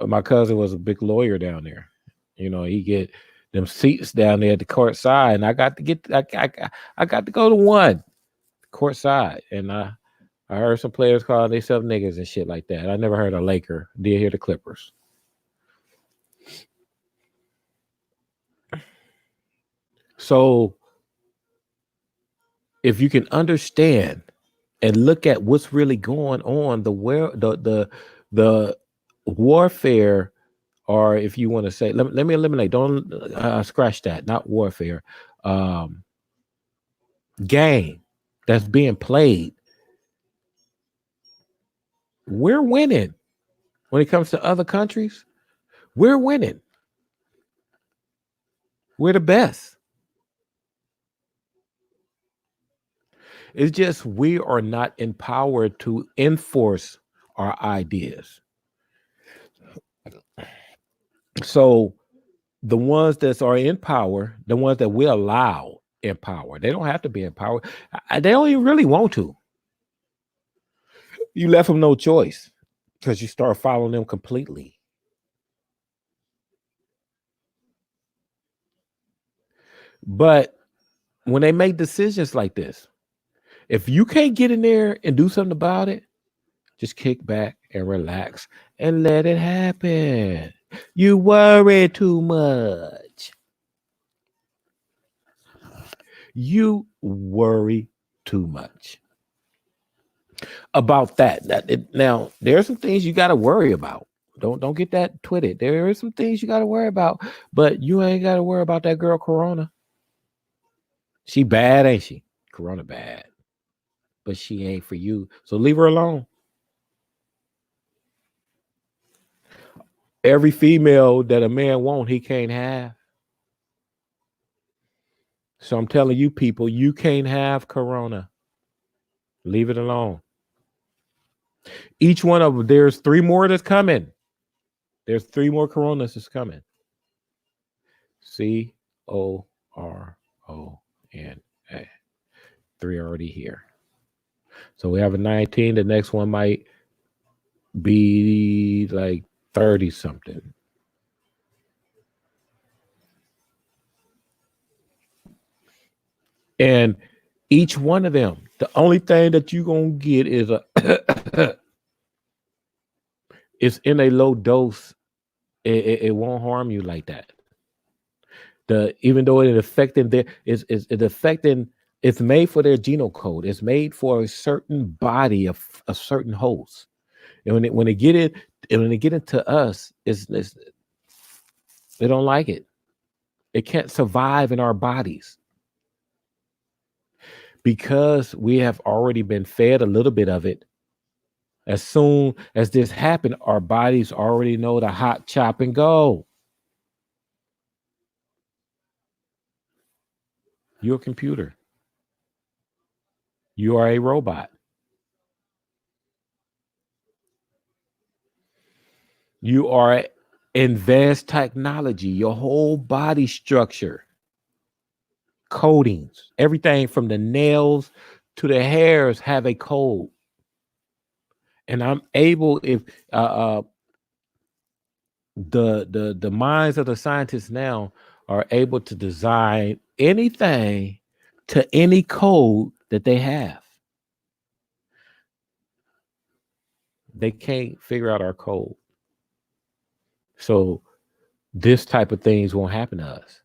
my cousin was a big lawyer down there. You know, he get them seats down there at the court side, and I got to go to one court side, and I heard some players call themselves niggas and shit like that. I never heard a Laker. Did hear the Clippers. So if you can understand and look at what's really going on, the warfare, or if you want to say, let me eliminate, don't scratch that, not warfare, game that's being played. We're winning when it comes to other countries. We're winning. We're the best. It's just we are not empowered to enforce our ideas. So the ones that are in power, the ones that we allow in power, they don't have to be in power. They don't even really want to. You left them no choice because you start following them completely. But when they make decisions like this, if you can't get in there and do something about it, just kick back and relax and let it happen. You worry too much. You worry too much about that. Now, there are some things you got to worry about. Don't get that twisted. There are some things you got to worry about, but you ain't got to worry about that girl Corona. She bad, ain't she? Corona bad, but she ain't for you. So leave her alone. Every female that a man wants, he can't have. So I'm telling you, people, you can't have Corona. Leave it alone. Each one of them, there's 3 more that's coming. There's 3 more Coronas that's coming. CORONA. 3 already here. So we have a 19. The next one might be like 30 something. And each one of them, the only thing that you're going to get is it's in a low dose. It won't harm you like that. Even though it affecting it's made for their genome code. It's made for a certain body of a certain host. And when they get into us, they don't like it. It can't survive in our bodies because we have already been fed a little bit of it. As soon as this happened, our bodies already know to hot chop and go. You're a computer. You are a robot. You are advanced technology. Your whole body structure, codings, everything from the nails to the hairs have a code. And I'm able, if the minds of the scientists now are able to design anything to any code that they have. They can't figure out our code. So this type of things won't happen to us.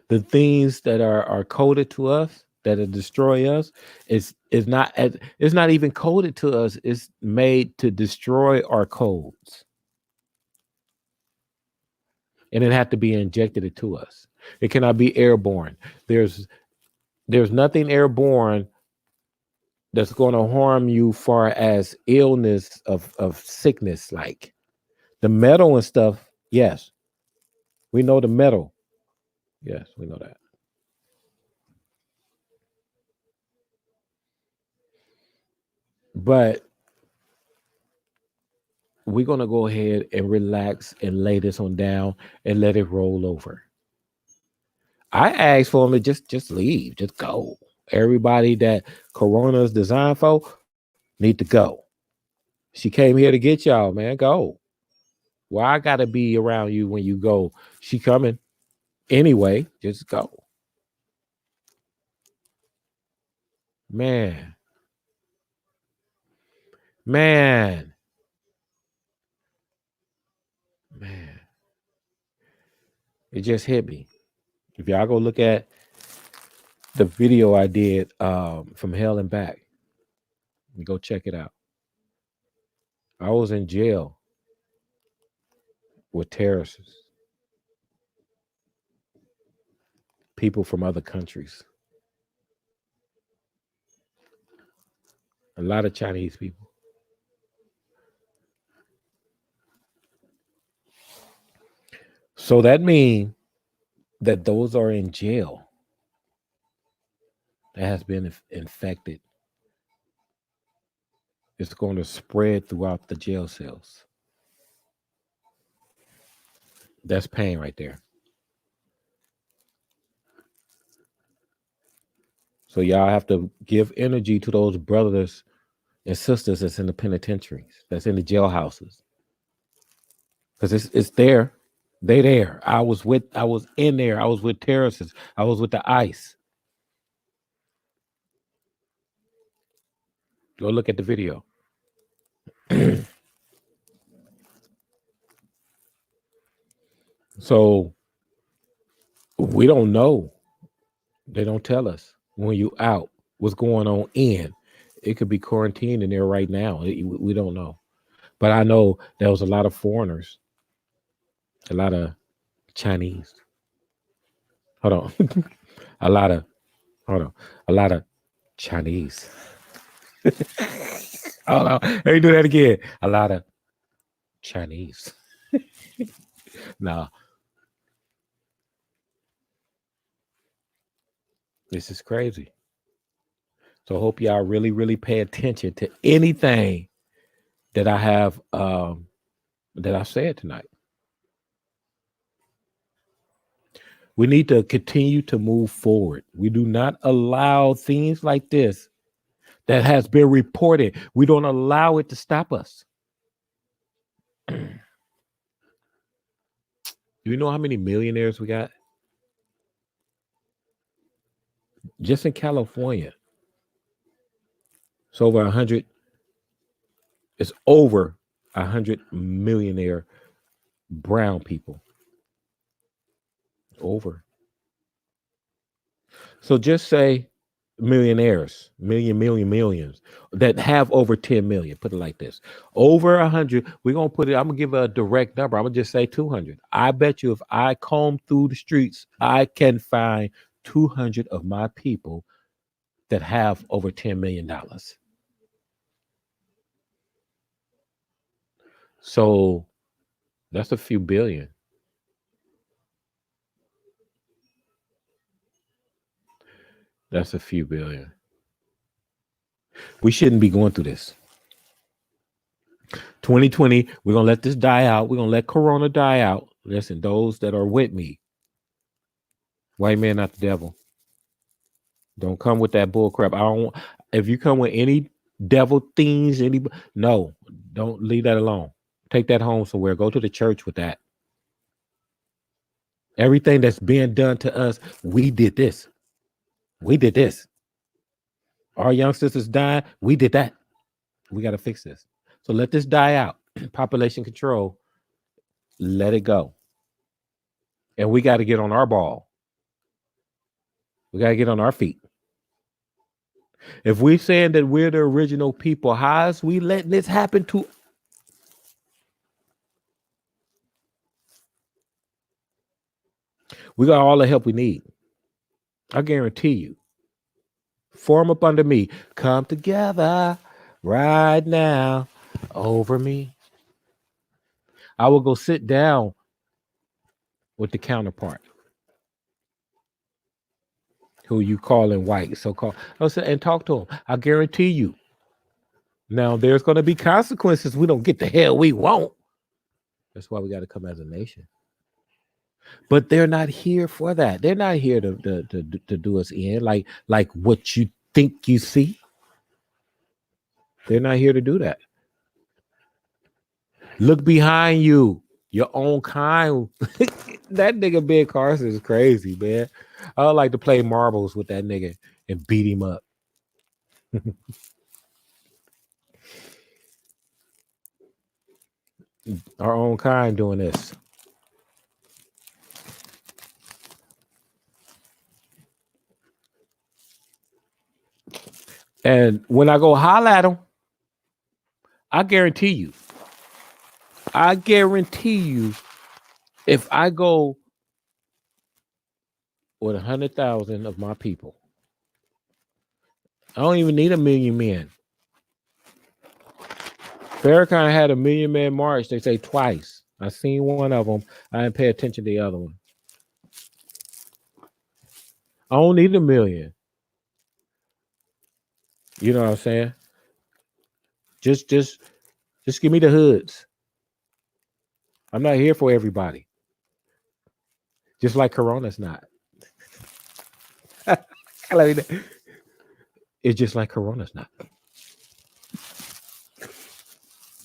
the things that are coded to us that destroy us is not it's not even coded to us. It's made to destroy our codes, and it had to be injected into us. It cannot be airborne. There's nothing airborne that's going to harm you far as illness of sickness, like the metal and stuff. Yes, we know the metal. Yes, we know that. But we're going to go ahead and relax and lay this one down and let it roll over. I asked for them to just leave, just go. Everybody that Corona is designed for need to go. She came here to get y'all, man. Go. Well, I gotta be around you when you go. She coming anyway. Just go, man. Man. Man. It just hit me. If y'all go look at the video I did from Hell and Back, you go check it out. I was in jail with terrorists, people from other countries, a lot of Chinese people. So that means that those are in jail that has been infected. It's going to spread throughout the jail cells. That's pain right there. So y'all have to give energy to those brothers and sisters that's in the penitentiaries, that's in the jailhouses. Because it's there. They there. I was in there. I was with terrorists. I was with the ICE. Go look at the video. So we don't know. They don't tell us when you out what's going on in. It could be quarantined in there right now. We don't know. But I know there was a lot of foreigners, a lot of Chinese. Hold on. a lot of Chinese. Hold on. Let me do that again. A lot of Chinese. Nah. This is crazy. So I hope y'all really, really pay attention to anything that I have that I said tonight. We need to continue to move forward. We do not allow things like this that has been reported. We don't allow it to stop us. Do you know how many millionaires we got? Just in California. It's over 100. It's over 100 millionaire brown people. Over. So just say millionaires, millions that have over 10 million. Put it like this. Over 100. We're going to put it, I'm going to give a direct number. I'm going to just say 200. I bet you if I comb through the streets, I can find 200 of my people that have over $10 million. So that's a few billion. That's a few billion. We shouldn't be going through this. 2020, we're going to let this die out. We're going to let Corona die out. Listen, those that are with me, white man, not the devil. Don't come with that bull crap. If you come with any devil things, no, don't leave that alone. Take that home somewhere. Go to the church with that. Everything that's being done to us, we did this. We did this. Our young sisters died. We did that. We got to fix this. So let this die out. Population control. Let it go. And we got to get on our ball. We got to get on our feet. If we're saying that we're the original people, how is we letting this happen to? We got all the help we need. I guarantee you. Form up under me. Come together right now over me. I will go sit down with the counterpart who you calling white, so-called, and talk to him. I guarantee you. Now, there's going to be consequences. We don't get the hell we want. That's why we got to come as a nation. But they're not here for that. They're not here to do us in like what you think you see. They're not here to do that. Look behind you, your own kind. That nigga Ben Carson is crazy, man. I would like to play marbles with that nigga and beat him up. Our own kind doing this. And when I go holler at them, I guarantee you, if I go with 100,000 of my people, I don't even need 1 million men. Farrakhan had a 1 million man march, they say twice. I seen one of them. I didn't pay attention to the other one. I don't need 1 million. You know what I'm saying? Just give me the hoods. I'm not here for everybody. Just like Corona's not. It's just like Corona's not.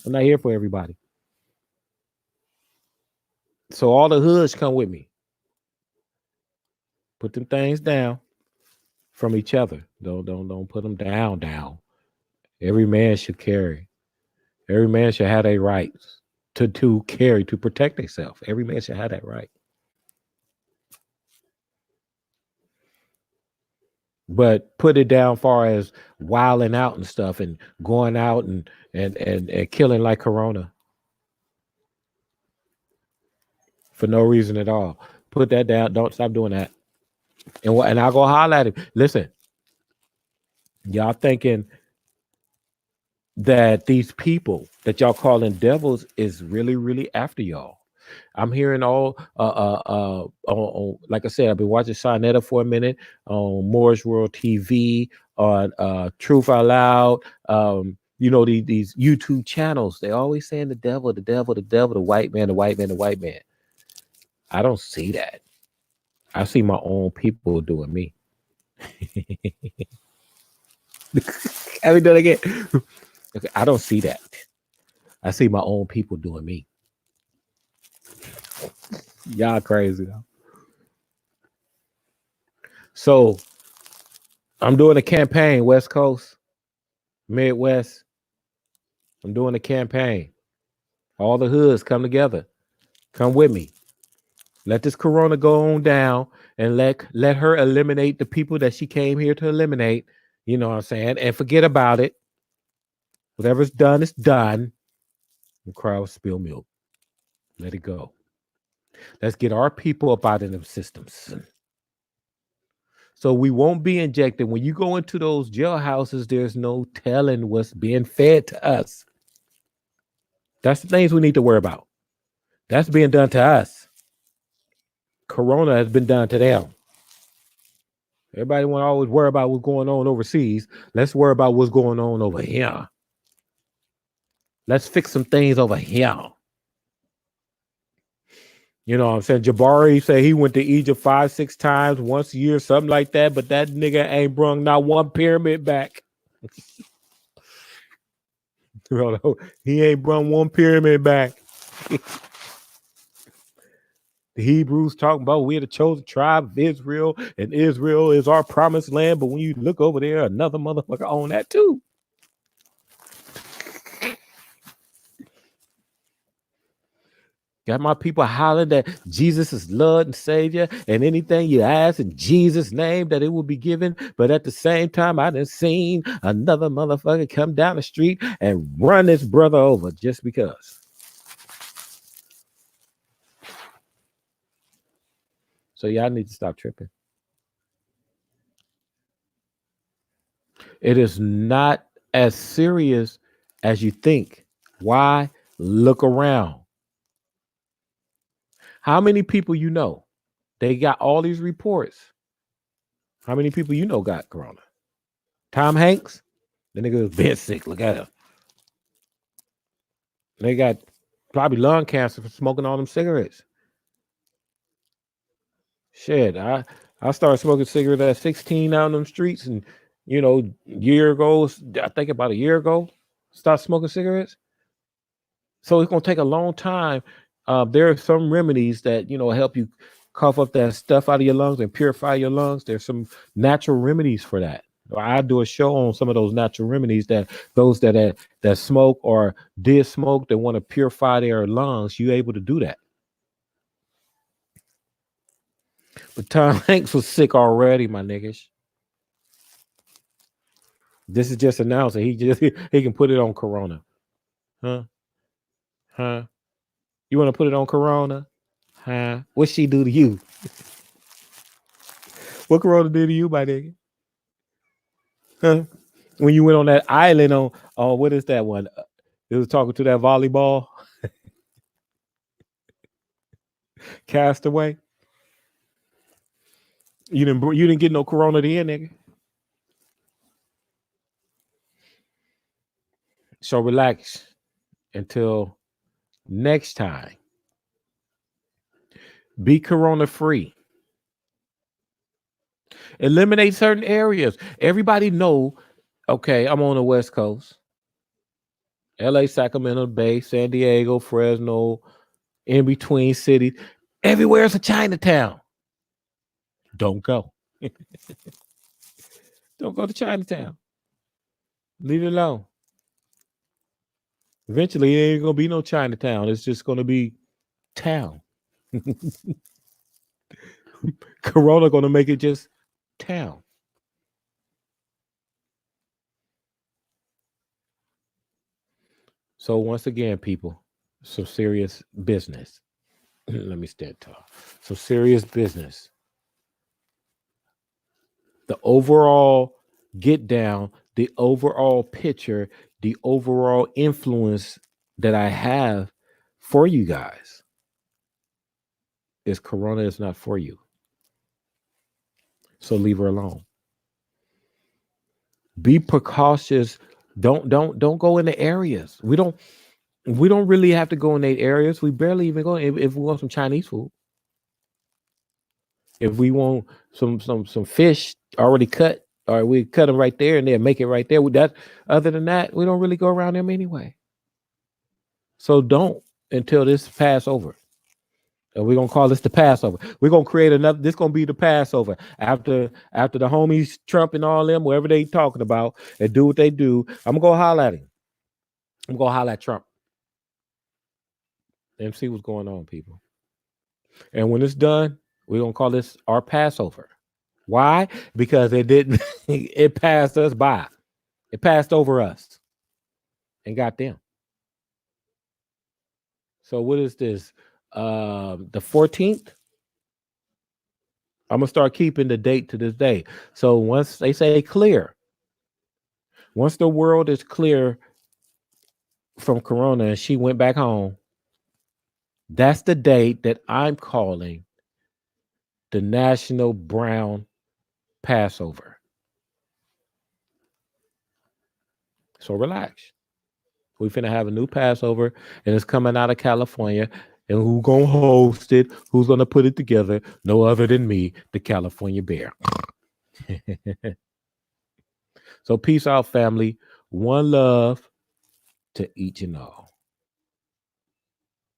I'm not here for everybody. So all the hoods come with me. Put them things down from each other. Don't put them down. Every man should carry. Every man should have their rights to carry, to protect themselves. Every man should have that right. But put it down far as wilding out and stuff and going out and killing like Corona for no reason at all. Put that down. Don't stop doing that. And I'll go holler at him. Listen, y'all thinking that these people that y'all calling devils is really, really after y'all. I'm hearing all like I said, I've been watching Sonetta for a minute on Moore's World TV, on Truth Out Loud, these YouTube channels. They always saying the devil, the white man, the white man, the white man. I don't see that. I see my own people doing me. Have we done it again? Okay, I don't see that. I see my own people doing me. Y'all crazy though. So I'm doing a campaign, West Coast, Midwest. I'm doing a campaign. All the hoods come together. Come with me. Let this Corona go on down and let her eliminate the people that she came here to eliminate. You know what I'm saying? And forget about it. Whatever's done is done. And crowd spill milk. Let it go. Let's get our people up out of them systems. So we won't be injected. When you go into those jailhouses, there's no telling what's being fed to us. That's the things we need to worry about. That's being done to us. Corona has been done to them. Everybody want to always worry about what's going on overseas. Let's worry about what's going on over here. Let's fix some things over here. You know what I'm saying? Jabari said he went to Egypt 5-6 times once a year, something like that. But that nigga ain't brung not one pyramid back. He ain't brung one pyramid back. The Hebrews talking about we're the chosen tribe of Israel, and Israel is our promised land. But when you look over there, another motherfucker on that too. Got my people hollering that Jesus is Lord and Savior, and anything you ask in Jesus' name that it will be given. But at the same time, I done seen another motherfucker come down the street and run his brother over just because. So y'all need to stop tripping. It is not as serious as you think. Why? Look around. How many people you know? They got all these reports. How many people you know got corona? Tom Hanks? The nigga was bed sick. Look at him. They got probably lung cancer for smoking all them cigarettes. Shit, I started smoking cigarettes at 16 out on them streets, and year ago, I think about a year ago, start smoking cigarettes. So it's gonna take a long time. There are some remedies that help you cough up that stuff out of your lungs and purify your lungs. There's some natural remedies for that. I do a show on some of those natural remedies that those that smoke or did smoke that want to purify their lungs, you're able to do that. But Tom Hanks was sick already, my niggas. This is just announcing he can put it on Corona. Huh? You want to put it on Corona? Huh? What she do to you? What Corona did to you, my nigga? Huh? When you went on that island on what is that one? It was talking to that volleyball castaway. You didn't get no Corona then, nigga. So relax until next time. Be Corona free. Eliminate certain areas. Everybody know, okay, I'm on the West Coast. LA, Sacramento Bay, San Diego, Fresno, in between cities. Everywhere is a Chinatown. Don't go. Don't go to Chinatown. Leave it alone. Eventually, it ain't gonna be no Chinatown. It's just gonna be town. Corona gonna make it just town. So once again, people, some serious business. Let me stand tall. Some serious business. The overall get down, the overall picture, the overall influence that I have for you guys is Corona is not for you. So leave her alone. Be precautious. Don't go into areas. We don't really have to go in 8 areas. We barely even go if we want some Chinese food. If we want some fish already cut, or we cut them right there and then make it right there. Other than that, we don't really go around them anyway. So don't until this pass over. And we're gonna call this the Passover. We're gonna create another. This gonna be the Passover after the homies Trump and all them, wherever they talking about, and do what they do. I'm gonna go holler at him. I'm gonna holler at Trump and see what's going on, people. And when it's done, we're gonna call this our Passover. Why? Because it didn't. It passed us by. It passed over us and got them. So what is this? The 14th. I'm gonna start keeping the date to this day. So once they say clear, once the world is clear from Corona and she went back home, that's the date that I'm calling the National Brown Passover. So relax. We finna have a new Passover, and it's coming out of California. And who's gonna host it? Who's gonna put it together? No other than me, the California Bear. So peace out, family. One love to each and all.